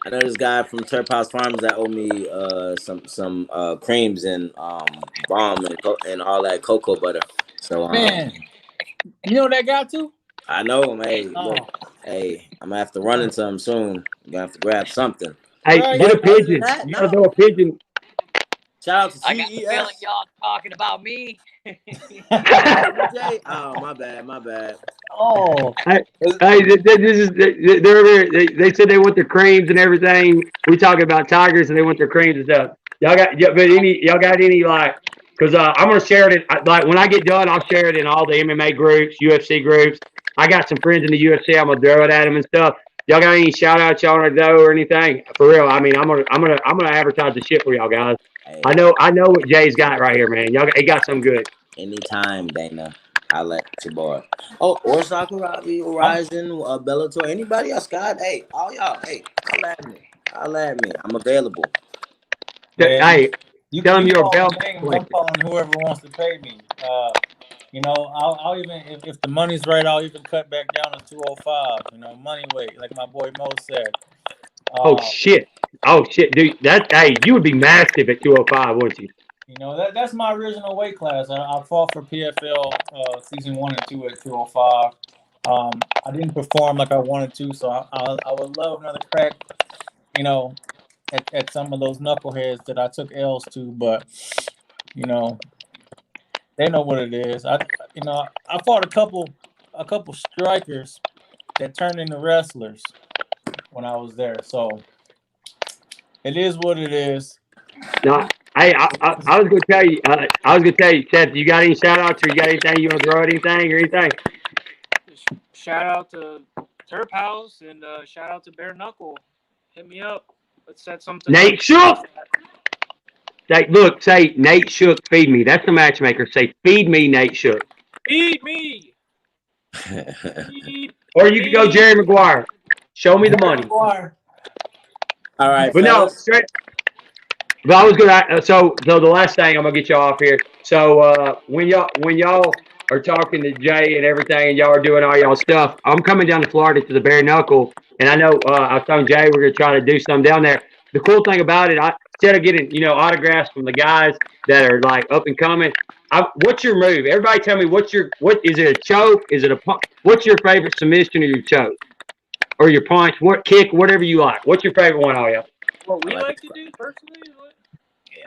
I know this guy from Turp House Farms that owed me some creams and balm and all that cocoa butter. So Man, you know that guy too? I know him. Hey, Oh. look, hey, I'm gonna have to run into him soon. I'm gonna have to grab something. Hey, Right. get a But other than pigeon. that, You gotta no. throw a pigeon. Shout out to I got the feeling CES. y'all talking about me. DJ. Oh, my bad. Oh, Hey, this is they said they want their creams and everything. We talking about tigers and they want their creams and stuff. Y'all got any like? Because I'm gonna share it. Like when I get done, I'll share it in all the MMA groups, UFC groups. I got some friends in the UFC. I'm gonna throw it at them and stuff. Y'all got any shout outs y'all want to do or anything? For real, I mean, I'm gonna advertise the shit for y'all guys. Hey, I know what Jay's got right here, man. He got some good. anytime, Dana. I'll let your boy. Oh, or Sakurabi, Horizon, Bellator, anybody else, Scott? Hey, all y'all. Hey, holla at me. I'm available. man, Hey, you tell him you're a calling belt names. I'm collector. calling whoever wants to pay me. I'll even if the money's right, I'll even cut back down to 205. Money weight, like my boy Mo said. Oh shit! Oh shit, dude! You would be massive at 205, wouldn't you? That's my original weight class. I fought for PFL season 1 and 2 at 205. I didn't perform like I wanted to, so I would love another crack. At some of those knuckleheads that I took L's to, but they know what it is. I fought a couple strikers that turned into wrestlers when I was there, so it is what it is. No. Hey, I was gonna tell you. Seth. You got any shout outs or you got anything you want to throw at anything or anything? Shout out to Turp House and shout out to Bare Knuckle. Hit me up. Let's set something Nate up. Shook. Say Nate Shook, feed me. That's the matchmaker. Say feed me, Nate Shook. Feed me. Feed Or you can go Jerry Maguire. Show me the money. All right, But no, fellas. straight. But I was gonna. So the last thing I'm gonna get y'all off here. So when y'all are talking to Jay and everything, and y'all are doing all y'all stuff, I'm coming down to Florida to the Bare Knuckle, and I know I was telling Jay we're gonna try to do some down there. The cool thing about it, instead of getting autographs from the guys that are like up and coming, what's your move? Everybody, tell me what is it? A choke? Is it a punch? What's your favorite submission or your choke or your punch? What kick? Whatever you like. What's your favorite one, all y'all? What we I like like to do personally is what?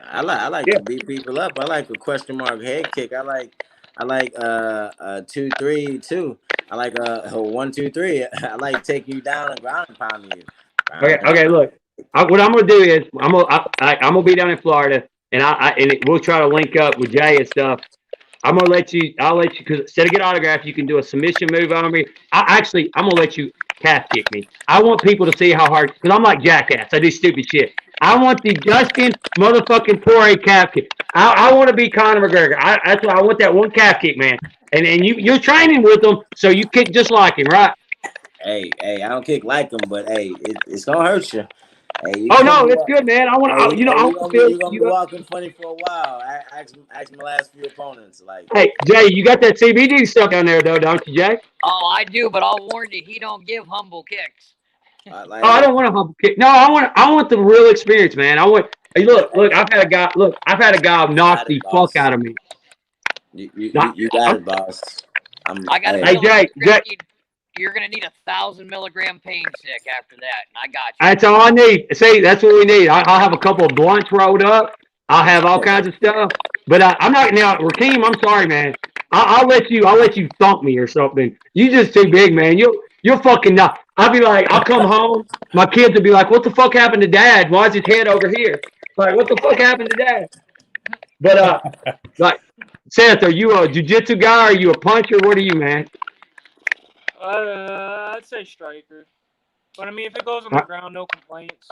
I like Yeah. to beat people up. I like a question mark head kick. I like 2-3-2. I like a 1-2-3. I like taking you down and ground and pounding you. Okay. Ground and Okay. pound. Look, what I'm gonna do is I'm gonna be down in Florida, and we'll try to link up with Jay and stuff. I'll let you because instead of get autograph, you can do a submission move on me. I'm gonna let you calf kick me. I want people to see how hard because I'm like Jackass. I do stupid shit. I want the Dustin motherfucking Poirier calf kick. I want to be Conor McGregor. That's why I want that one calf kick, man. And you're training with him, so you kick just like him, right? Hey, I don't kick like them, but hey, it's gonna hurt you. Hey, Oh no, it's good, man. I want Hey, I you want to gonna be feel you gonna be you. walking funny for a while. Ask my last few opponents. Like, Hey Jay, you got that CBD stuff down there though, don't you, Jay? Oh, I do, but I'll warn you, he don't give humble kicks. Oh, I like, don't want a humble kick. No, I want the real experience, man. I want. Hey, look. I've had a guy. Look, I've had a guy you knock got it, the fuck boss. out of me. Not, You got I'm, it, boss. I got a Hey, hey feeling Jay, you're gonna need 1,000 milligram pain stick after that, and I got you. that's all I need. See, that's what we need. I'll have a couple of blunts rolled up. I'll have all kinds of stuff. But I'm not now, Rakeem. I'm sorry, man. I'll let you thump me or something. You just too big, man. You'll fucking not. I'll be like, I'll come home. My kids will be like, "What the fuck happened to Dad? Why is his head over here?" Like, what the fuck happened to Dad? But like, Seth, are you a jiu-jitsu guy? Or are you a puncher? What are you, man? I'd say striker, but I mean, if it goes on the ground, no complaints.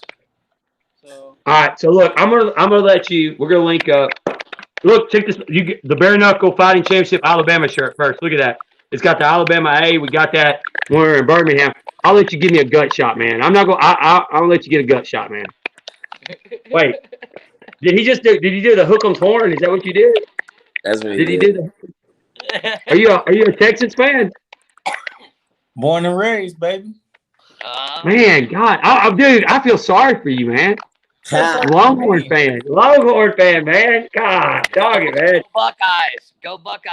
So All right, so look, I'm gonna let you. We're gonna link up. Look, check this. You get the Bare Knuckle Fighting Championship Alabama shirt first. Look at that. It's got the Alabama A. We got that when we were in Birmingham. I'll let you give me a gut shot, man. I'm not gonna. I'll let you get a gut shot, man. Wait, Did he do the Hook'em's horn? Is that what you did? that's what he Did he do did. the? Are you a Texans fan? Born and raised, baby. Man, God, dude, I feel sorry for you, man. Longhorn fan, man. God, dog it, man. Go Buckeyes.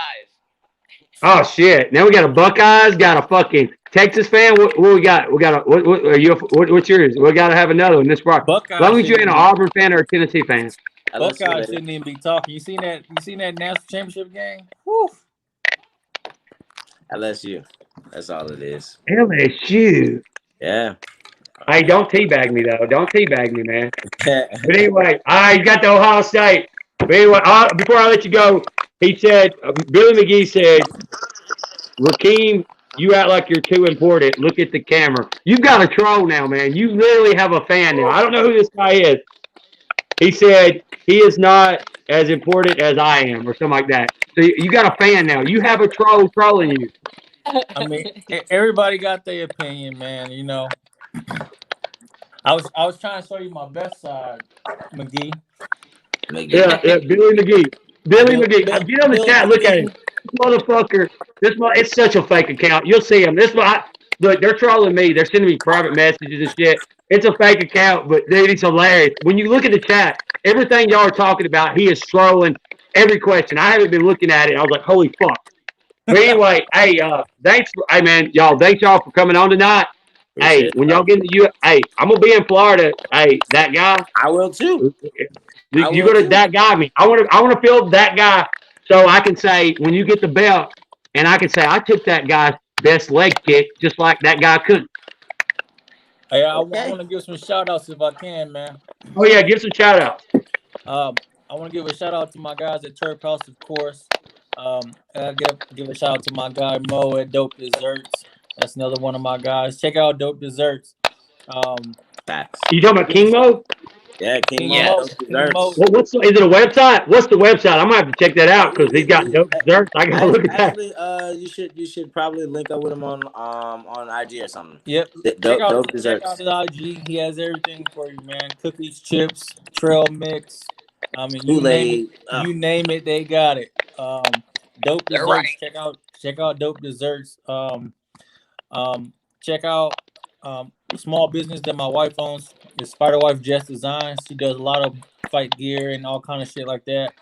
Oh shit! Now we got a Buckeyes, got a fucking Texas fan. What we got? We got a what are you? What's yours? We got to have another one. This part. As long Buckeyes as you ain't shouldn't an be. Auburn fan or a Tennessee fan. Buckeyes shouldn't even be talking. You seen that? You seen that national championship game? Woo. LSU. That's all it is. LSU. Yeah. Hey, don't teabag me though. Don't teabag me, man. Hey, But anyway, you got the Ohio State. But anyway, before I let you go, he said Billy McGee said, Rakeem, you act like you're too important. Look at the camera. You've got a troll now, man. You literally have a fan now. I don't know who this guy is. He said he is not as important as I am, or something like that. So you got a fan now. You have a troll trolling you. I mean, everybody got their opinion, man. You know, I was trying to show you my best side, McGee. Yeah, Billy McGee. Billy McGee. Get on the Billy chat. Look at him. McGee. This motherfucker. It's such a fake account. You'll see him. Look, they're trolling me. They're sending me private messages and shit. It's a fake account, but dude, it's hilarious. When you look at the chat, everything y'all are talking about, he is trolling every question. I haven't been looking at it. I was like, holy fuck. But anyway, hey, hey man, thanks y'all for coming on tonight. Hey, when y'all get into hey, I'm gonna be in Florida. Hey, that guy. I will too. You go to that guy me. I want to feel that guy so I can say when you get the belt and I can say I took that guy's best leg kick just like that guy couldn't. Hey, I want to give some shout outs if I can, man. Oh yeah, give some shout outs. I want to give a shout out to my guys at Turf House, of course. I give a shout out to my guy Mo at Dope Desserts. That's another one of my guys. Check out Dope Desserts. Facts. You talking about King Mo? Yeah, King Mo. Yes. Dope Desserts. Well, is it a website? What's the website? I'm gonna have to check that out because he's got dope desserts. I gotta look at that. Actually, you should probably link up with him on IG or something. Yep. Dope Desserts. Check out his IG. He has everything for you, man. Cookies, chips, trail mix. I mean, you name it, they got it. Dope They're Desserts. right. Check out Dope Desserts. Check out small business that my wife owns. It's Spider Wife Just Designs. She does a lot of fight gear and all kind of shit like that.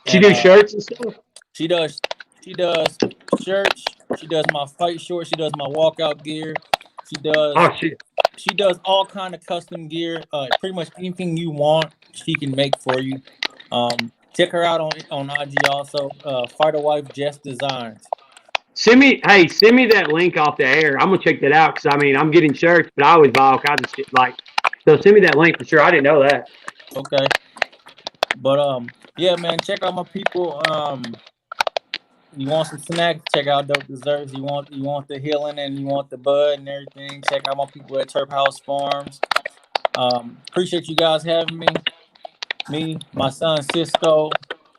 She And do shirts and stuff. she does she does shirts. She does my fight shorts. She does my walkout gear. She does Oh shit. she does all kind of custom gear. Pretty much anything you want, she can make for you. Check her out on IG also. Fighter Wife Just Designs. Send me that link off the air. I'm gonna check that out because I mean I'm getting shirts, but I always buy all kinds of shit. Like, so send me that link for sure. I didn't know that. Okay, but yeah, man, check out my people. You want some snacks? Check out Dope Desserts. You want the healing and you want the bud and everything. Check out my people at Turp House Farms. Appreciate you guys having me. Me, my son Cisco,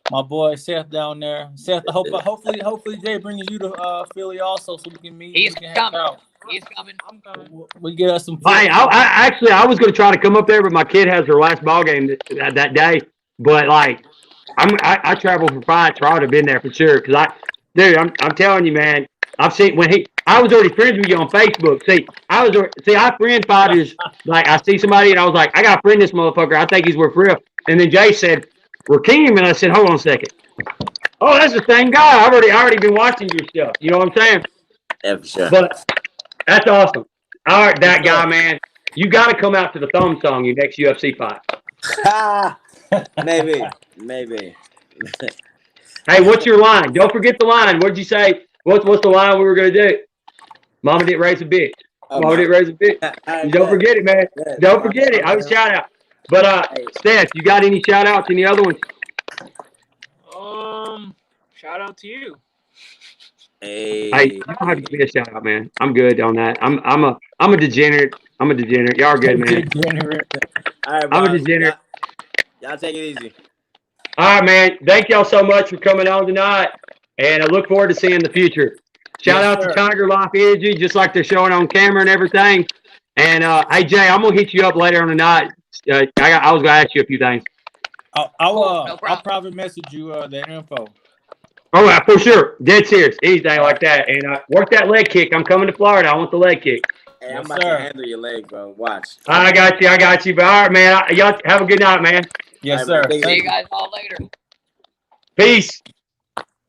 my boy Seth down there. Seth, hopefully Jay brings you to Philly also, so we can meet and He's we can hang coming. out. He's coming. I'm coming. We get us some Hey, Philly. I was gonna try to come up there, but my kid has her last ball game that day. But like, I travel for fights, or I would have been there for sure. Cause I'm telling you, man. I've seen I was already friends with you on Facebook. I friend fighters. Like, I see somebody and I was like, I got to friend this motherfucker. I think he's worth real. And then Jay said, Rakeem, and I said, hold on a second. Oh, that's the same guy. I already been watching your stuff. You know what I'm saying? Yeah, for sure. But that's awesome. All right, that What's guy, up? man. You got to come out to the thumb song your next UFC fight. Maybe. Hey, what's your line? Don't forget the line. What'd you say? What's the line we were gonna do? Mama didn't raise a bitch. Oh, Mama didn't raise a bitch. You don't forget it, man. Don't forget it. I was shout out. But Steph, you got any shout outs? Any other ones? Shout out to you. Hey, you don't have to give me a shout out, man. I'm good on that. I'm a degenerate. I'm a degenerate. Y'all are good, man. All right, I'm a bro. degenerate. Y'all take it easy. All right, man. Thank y'all so much for coming on tonight, and I look forward to seeing the future. Shout Yes, out to sir. Tiger Life Energy, just like they're showing on camera and everything. And hey, Jay, I'm gonna hit you up later on the night. I was gonna ask you a few things. I'll problem. private message you the info. Oh, yeah, for sure. Dead serious. Anything like that. And work that leg kick. I'm coming to Florida. I want the leg kick. Hey, Yes, I'm about to sir. handle your leg, bro. Watch. I got you. But all right, man. Y'all have a good night, man. Yes, All right, sir. man. See you guys all later. Peace.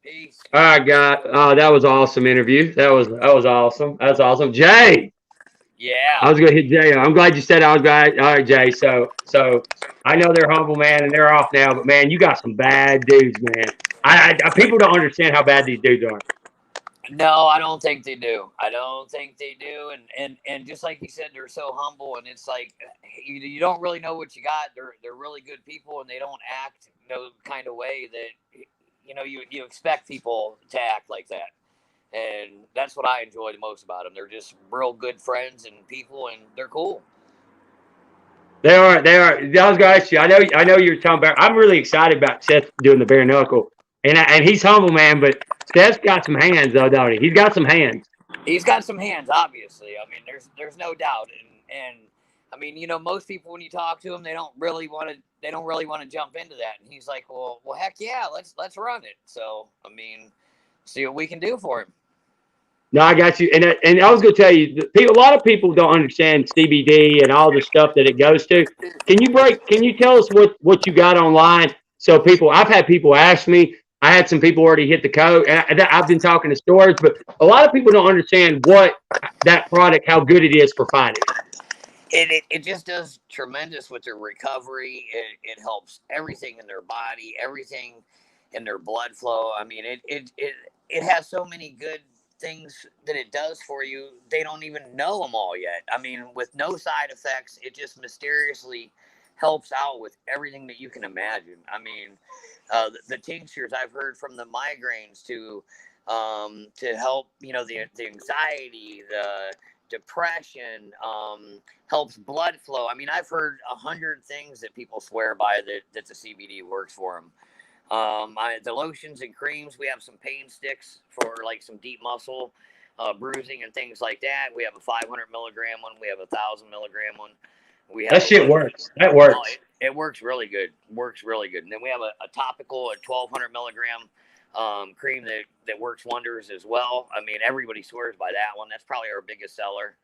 Peace. All right, guys. That was an awesome interview. That was awesome. That was awesome. Jay. Yeah. I was gonna hit Jay. I'm glad you said I was glad. All right, Jay. So I know they're humble, man, and they're off now. But man, you got some bad dudes, man. People don't understand how bad these dudes are. No, I don't think they do. I don't think they do. And just like you said, they're so humble, and it's like you don't really know what you got. They're really good people, and they don't act no kind of way that you expect people to act like that. And that's what I enjoy the most about them. They're just real good friends and people, and they're cool. They are. Those guys. I know you're talking about. I'm really excited about Seth doing the bare knuckle, and he's humble, man. But Seth's got some hands, though, don't he? He's got some hands. He's got some hands, obviously. I mean, there's no doubt, and I mean, most people when you talk to them, they don't really want to jump into that. And he's like, well, heck yeah, let's run it. So I mean, see what we can do for him. No, I got you. And I was going to tell you, a lot of people don't understand CBD and all the stuff that it goes to. Can you tell us what you got online? So I've had people ask me. I had some people already hit the code, and I've been talking to stores, but a lot of people don't understand what that product, how good it is for fighters. It just does tremendous with their recovery. It helps everything in their body, everything in their blood flow. I mean, it has so many good things that it does for you. They don't even know them all yet. I mean, with no side effects, it just mysteriously helps out with everything that you can imagine. I mean, the tinctures I've heard from the migraines to help, the anxiety, the depression, helps blood flow. I mean, I've heard 100 things that people swear by that the CBD works for them. The lotions and creams, we have some pain sticks for like some deep muscle bruising and things like that. We have a 500 milligram one. We have a 1,000 milligram one. We have That shit works. That works. it works really good. Works really good. And then we have a topical at 1,200 milligram cream that works wonders as well. I mean, everybody swears by that one. That's probably our biggest seller.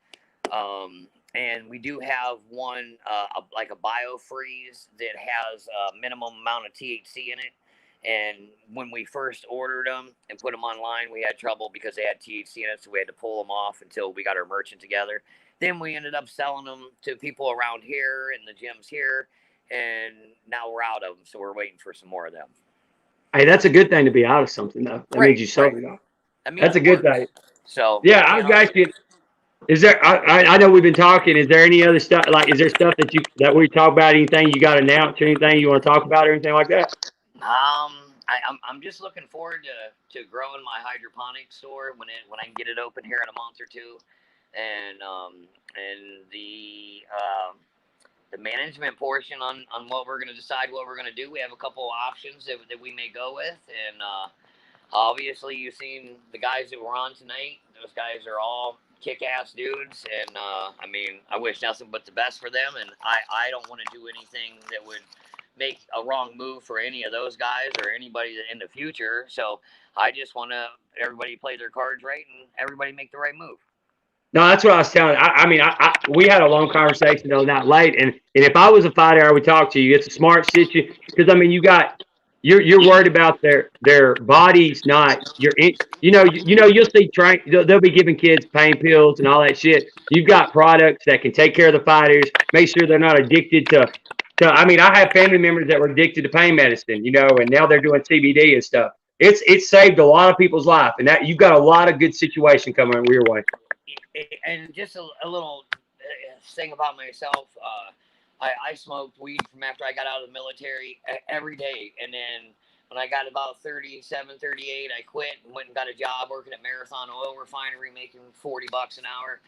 And we do have one like a biofreeze that has a minimum amount of THC in it. And when we first ordered them and put them online, we had trouble because they had THC in it, so we had to pull them off until we got our merchant together. Then we ended up selling them to people around here and the gyms here, and now we're out of them, so we're waiting for some more of them. Hey, that's a good thing to be out of something though. That means Right, you sold right. it all. That means That's a it good works. thing. So Yeah, I can't was argue. asking. Is there? I know we've been talking. Is there any other stuff? Like, is there stuff that we talk about? Anything you got to announce or anything you want to talk about or anything like that? I'm just looking forward to growing my hydroponic store when I can get it open here in a month or two, and the management portion on what we're going to decide what we're going to do. We have a couple of options that we may go with, and obviously you've seen the guys that were on tonight. Those guys are all kick-ass dudes, and I mean, I wish nothing but the best for them, and I don't want to do anything that would make a wrong move for any of those guys or anybody in the future. So I just want to everybody play their cards right and everybody make the right move. No, that's what I was telling. I mean, we had a long conversation the other night late, and if I was a fighter, I would talk to you. It's a smart situation because I mean, you're worried about their bodies, not you'll see they'll be giving kids pain pills and all that shit. You've got products that can take care of the fighters, make sure they're not addicted to. I mean, I have family members that were addicted to pain medicine, and now they're doing CBD and stuff. It's saved a lot of people's life, and that you've got a lot of good situation coming your way. And just a little thing about myself. I smoked weed from after I got out of the military every day, and then when I got about 37, 38, I quit and went and got a job working at Marathon Oil Refinery, making $40 an hour.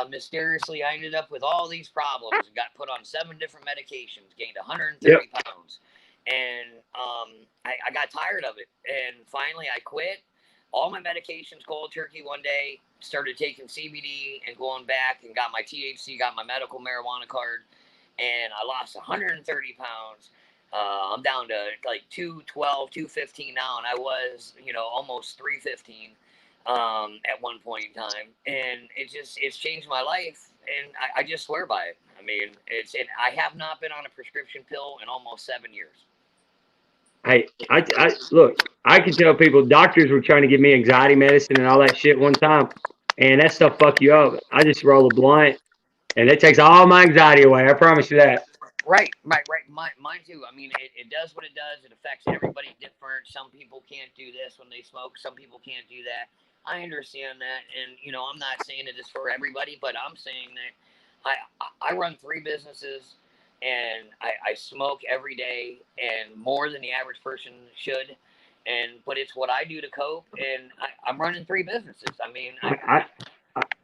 Mysteriously, I ended up with all these problems and got put on 7 different medications, gained 130 Yep. pounds, and I got tired of it. And finally, I quit all my medications cold turkey one day, started taking CBD and going back and got my THC, got my medical marijuana card, and I lost 130 pounds. I'm down to like 212, 215 now, and I was, almost 315 at one point in time. And it's changed my life, and I just swear by it. I mean, I have not been on a prescription pill in almost 7 years. Hey, I look. I can tell people doctors were trying to give me anxiety medicine and all that shit one time, and that stuff fuck you up. I just roll a blunt, and it takes all my anxiety away. I promise you that. Right. Mine too. I mean, it does what it does. It affects everybody different. Some people can't do this when they smoke. Some people can't do that. I understand that, and I'm not saying it is for everybody, but I'm saying that I run 3 businesses, and I smoke every day, and more than the average person should. But it's what I do to cope, and I'm running 3 businesses. I mean, I,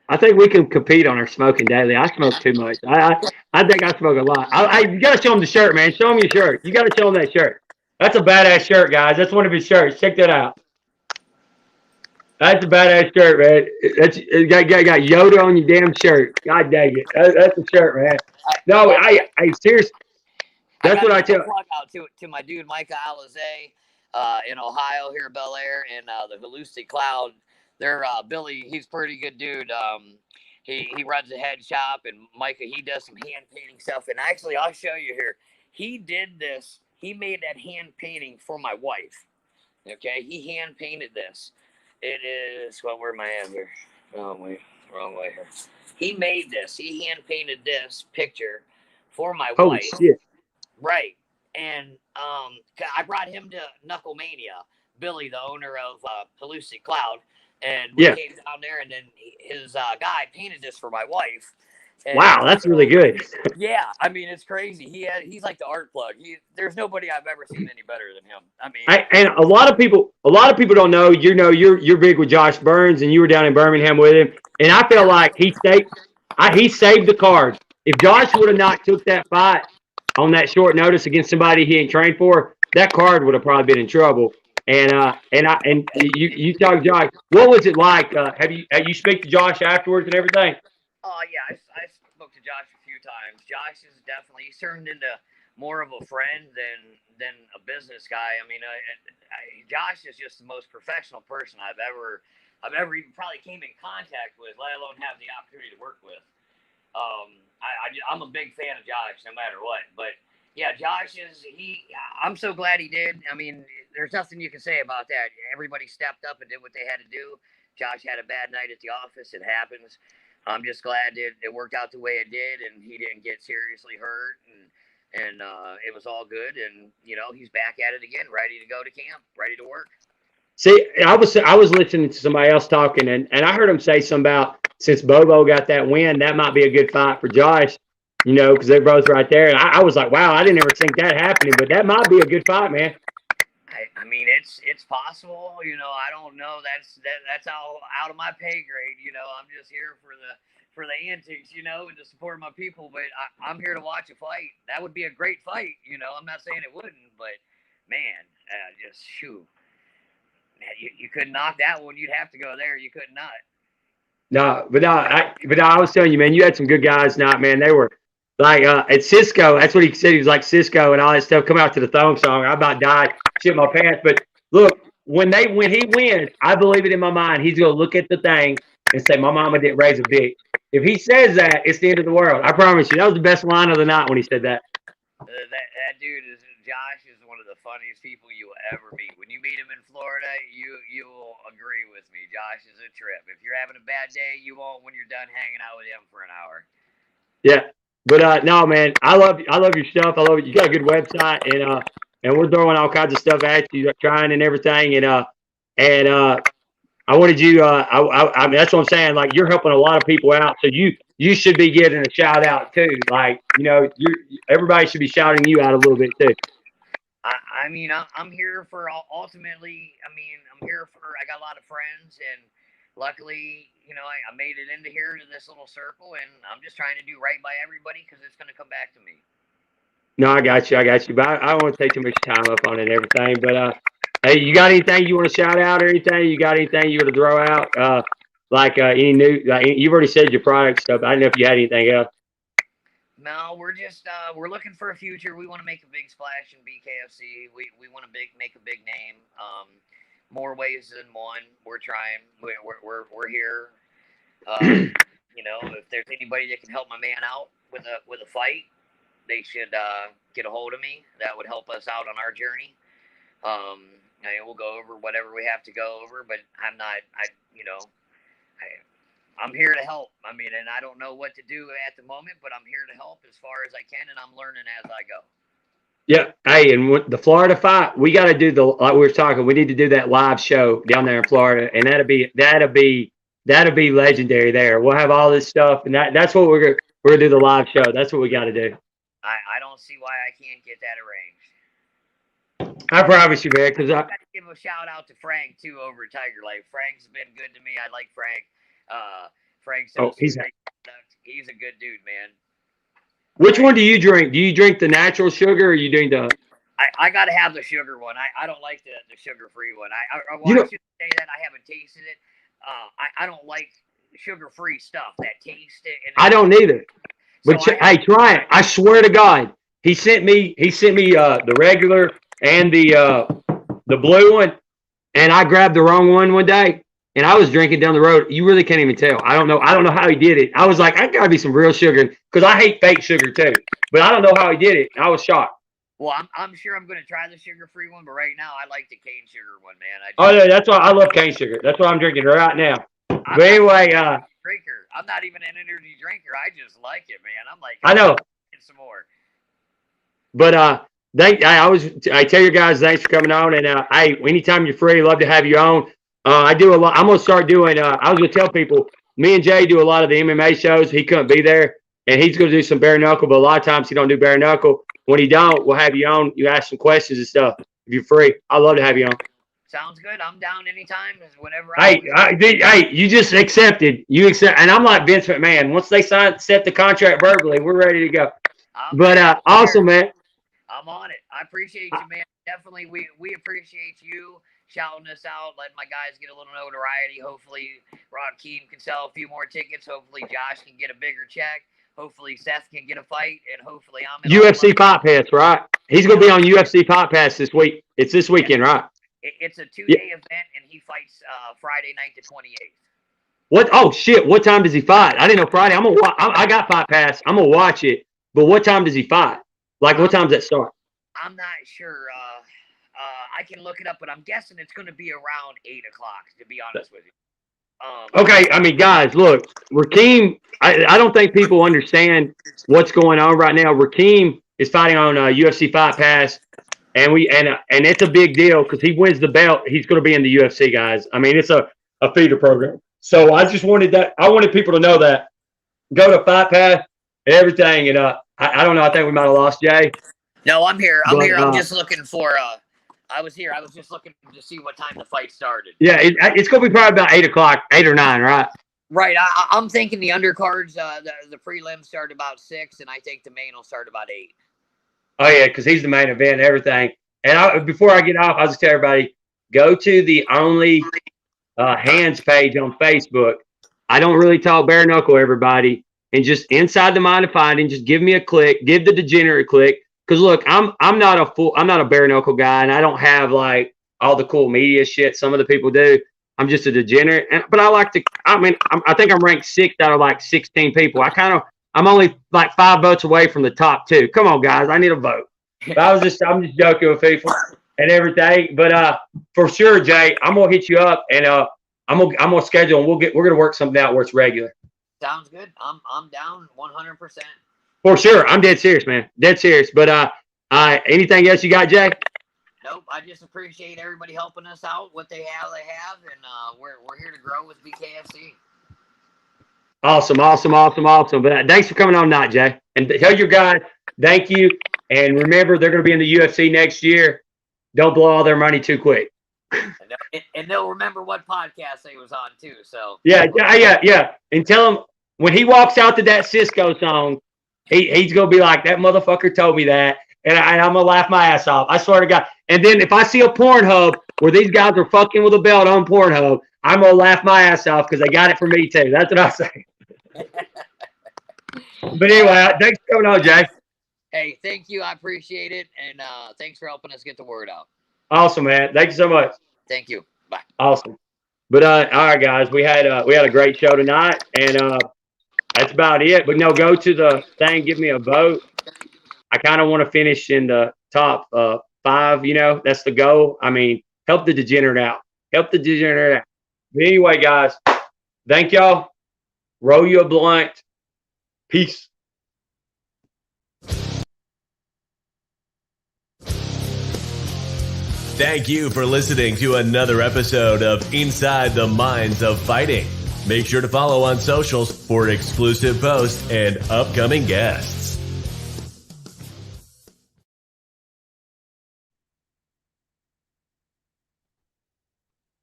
I think we can compete on our smoking daily. I smoke too much. I think I smoke a lot. You gotta show them the shirt, man. Show them your shirt. You gotta show them that shirt. That's a badass shirt, guys. That's one of his shirts. Check that out. That's a badass shirt, man. It got Yoda on your damn shirt. God dang it. That's a shirt, man. No, I seriously. I That's got what to I give a tell. plug out to my dude Micah Alizé in Ohio here in Bel Air, and the Holistic Cloud. They're Billy. He's a pretty good dude. He runs a head shop, and Micah he does some hand painting stuff. And actually, I'll show you here. He did this. He made that hand painting for my wife. Okay, he hand painted this. It is where am I at here? Oh wait, wrong way here. He made this. He hand painted this picture for my Holy wife. shit. Right. And I brought him to Knucklemania, Billy, the owner of Holistic Cloud. And we Yeah. came down there, and then his guy painted this for my wife. And Wow, that's really good. yeah, I mean, it's crazy. He's like the art plug. There's nobody I've ever seen any better than him. I mean, And a lot of people don't know. You're big with Josh Burns, and you were down in Birmingham with him. And I feel like he saved the card. If Josh would have not took that fight on that short notice against somebody he ain't trained for, that card would have probably been in trouble. And you talk Josh. What was it like? Have you speak to Josh afterwards and everything? oh yeah, I spoke to Josh a few times. Josh is definitely he's turned into more of a friend than a business guy. I mean, Josh is just the most professional person I've ever even probably came in contact with, let alone have the opportunity to work with. I'm a big fan of Josh, no matter what. But yeah, Josh is I'm so glad he did. I mean, there's nothing you can say about that. Everybody stepped up and did what they had to do. Josh had a bad night at the office. It happens. I'm just glad it worked out the way it did, and he didn't get seriously hurt, and it was all good. And he's back at it again, ready to go to camp, ready to work. See, I was listening to somebody else talking, and I heard him say something about since Bobo got that win, that might be a good fight for Josh. Because they're both right there, and I was like, wow, I didn't ever think that happening, but that might be a good fight, man. I mean, it's possible. I don't know. That's out of my pay grade. I'm just here for the antics, and to support my people. But I'm here to watch a fight. That would be a great fight. I'm not saying it wouldn't, but man, just shoot. Man, you couldn't knock that one. You'd have to go there. You could not. No, but I was telling you, man, you had some good guys tonight, man. They were like at Cisco. That's what he said. He was like Cisco and all that stuff. Come out to the thong song. I about died, shit my pants. But look, when he wins, I believe it in my mind. He's gonna look at the thing and say, "My mama didn't raise a bitch." If he says that, it's the end of the world. I promise you. That was the best line of the night when he said that. That dude Josh is one of the funniest people you will ever meet. When you meet him in Florida, you will agree with me. Josh is a trip. If you're having a bad day, you won't when you're done hanging out with him for an hour. Yeah, but no, man, I love your stuff. I love it. You got a good website, and we're throwing all kinds of stuff at you, trying and everything, and I wanted you. I mean, that's what I'm saying. Like you're helping a lot of people out, so you should be getting a shout out too. Like everybody should be shouting you out a little bit too. I mean, I'm here for ultimately. I mean, I'm here for. I got a lot of friends, and luckily, I made it into here to this little circle, and I'm just trying to do right by everybody because it's going to come back to me. No, I got you. But I don't want to take too much time up on it and everything. But hey, you got anything you want to shout out or anything? You got anything you want to throw out? Any new? You've already said your product stuff. I don't know if you had anything else. No, we're just we're looking for a future. We want to make a big splash in BKFC. We want to make a big name. More ways than one. We're trying. We're here. If there's anybody that can help my man out with a fight, they should get a hold of me. That would help us out on our journey. I mean, we'll go over whatever we have to go over, but I'm here to help. I mean, and I don't know what to do at the moment, but I'm here to help as far as I can, and I'm learning as I go. Yeah. Hey, and the Florida fight, we got to do like we were talking. We need to do that live show down there in Florida, and that'll be legendary. There, we'll have all this stuff, and that's what we're gonna do the live show. That's what we got to do. I don't see why I can't get that arranged. I promise you, man. Because I got to give a shout out to Frank too over at Tiger Life. Frank's been good to me. I like Frank. Frank's he's a good dude, man. Which one do you drink? Do you drink the natural sugar, or are you doing the? I got to have the sugar one. I don't like the sugar-free one. I should say that I haven't tasted it. I don't like sugar-free stuff. That taste it. I don't either. But hey, try it. I swear to God, he sent me the regular and the blue one, and I grabbed the wrong one day. And I was drinking down the road. You really can't even tell. I don't know how he did it. I was like, I gotta be some real sugar because I hate fake sugar too. But I don't know how he did it. I was shocked. Well, I'm sure I'm going to try the sugar-free one, but right now I like the cane sugar one, man. Oh yeah, that's why I love cane sugar. That's what I'm drinking right now. But anyway, drinker. I'm not even an energy drinker. I just like it, man. I'm like, I know. Some more. But I tell you guys, thanks for coming on, and hey, anytime you're free, love to have you on. I do a lot. I'm gonna start doing. I was gonna tell people. Me and Jay do a lot of the MMA shows. He couldn't be there, and he's gonna do some bare knuckle. But a lot of times he don't do bare knuckle. When he don't, we'll have you on. You ask some questions and stuff. If you're free, I'd love to have you on. Sounds good. I'm down anytime. Whenever. Hey, you just accepted. You accept, and I'm like Vince McMahon. Once they set the contract verbally, we're ready to go. But awesome, man. I'm on it. I appreciate you, man. Definitely, we appreciate you shouting us out, letting my guys get a little notoriety. Hopefully, Rob Keem can sell a few more tickets. Hopefully, Josh can get a bigger check. Hopefully Seth can get a fight, and hopefully I'm in UFC Fight Pass, right? He's gonna be on UFC Fight Pass this week. It's this weekend, right? It's a 2-day event, and he fights Friday night the 28th. What? Oh shit! What time does he fight? I didn't know Friday. I got Fight Pass. I'm gonna watch it. But what time does he fight? Like, what time does that start? I'm not sure. I can look it up, but I'm guessing it's going to be around 8 o'clock. To be honest with you. Okay, I mean, guys, look, Rakeem. I don't think people understand what's going on right now. Rakeem is fighting on UFC Fight Pass, and it's a big deal because he wins the belt. He's going to be in the UFC, guys. I mean, it's a feeder program. So I just wanted that. I wanted people to know that. Go to Fight Pass and everything. And I don't know. I think we might have lost Jay. No, I'm here. I'm just looking for. I was here. I was just looking to see what time the fight started. Yeah, it's going to be probably about 8 o'clock, 8 or 9, right? Right. I'm thinking the undercards, the prelims start about 6, and I think the main will start about 8. Oh yeah, because he's the main event and everything. And before I get off, I'll just tell everybody, go to the Only Hands page on Facebook. I don't really talk bare knuckle, everybody, and just inside the mind of fighting, just give me a click, give the degenerate click. Because look, I'm not a bare knuckle guy, and I don't have like all the cool media shit some of the people do. I'm just a degenerate, but I like to. I mean, I think I'm ranked 6th out of like 16 people. I'm only like 5 votes away from the top 2. Come on, guys, I need a vote. But I'm just joking with people and everything. But for sure, Jay, I'm gonna hit you up, and I'm gonna schedule, and we're gonna work something out where it's regular. Sounds good. I'm down 100%. For sure, I'm dead serious, man. Dead serious. But anything else you got, Jay? Nope. I just appreciate everybody helping us out. What they have, and we're here to grow with BKFC. Awesome. But thanks for coming on tonight, Jay. And tell your guys thank you. And remember, they're going to be in the UFC next year. Don't blow all their money too quick. And they'll remember what podcast they was on too. So yeah. And tell him when he walks out to that Cisco song, he's gonna be like, that motherfucker told me that, and I'm gonna laugh my ass off. I swear to God. And then if I see a Pornhub where these guys are fucking with a belt on Pornhub, I'm gonna laugh my ass off because they got it for me too. That's what I say. But anyway, thanks for coming on, Jay. Hey, thank you. I appreciate it, and thanks for helping us get the word out. Awesome, man. Thank you so much. Thank you. Bye. Awesome. But all right, guys, we had a great show tonight, and that's about it. But no, go to the thing, give me a vote. I kind of want to finish in the top 5. You know, that's the goal. I mean, help the degenerate out. But anyway, guys, thank y'all. Roll you a blunt. Peace. Thank you for listening to another episode of Inside the Minds of Fighting. Make sure to follow on socials for exclusive posts and upcoming guests.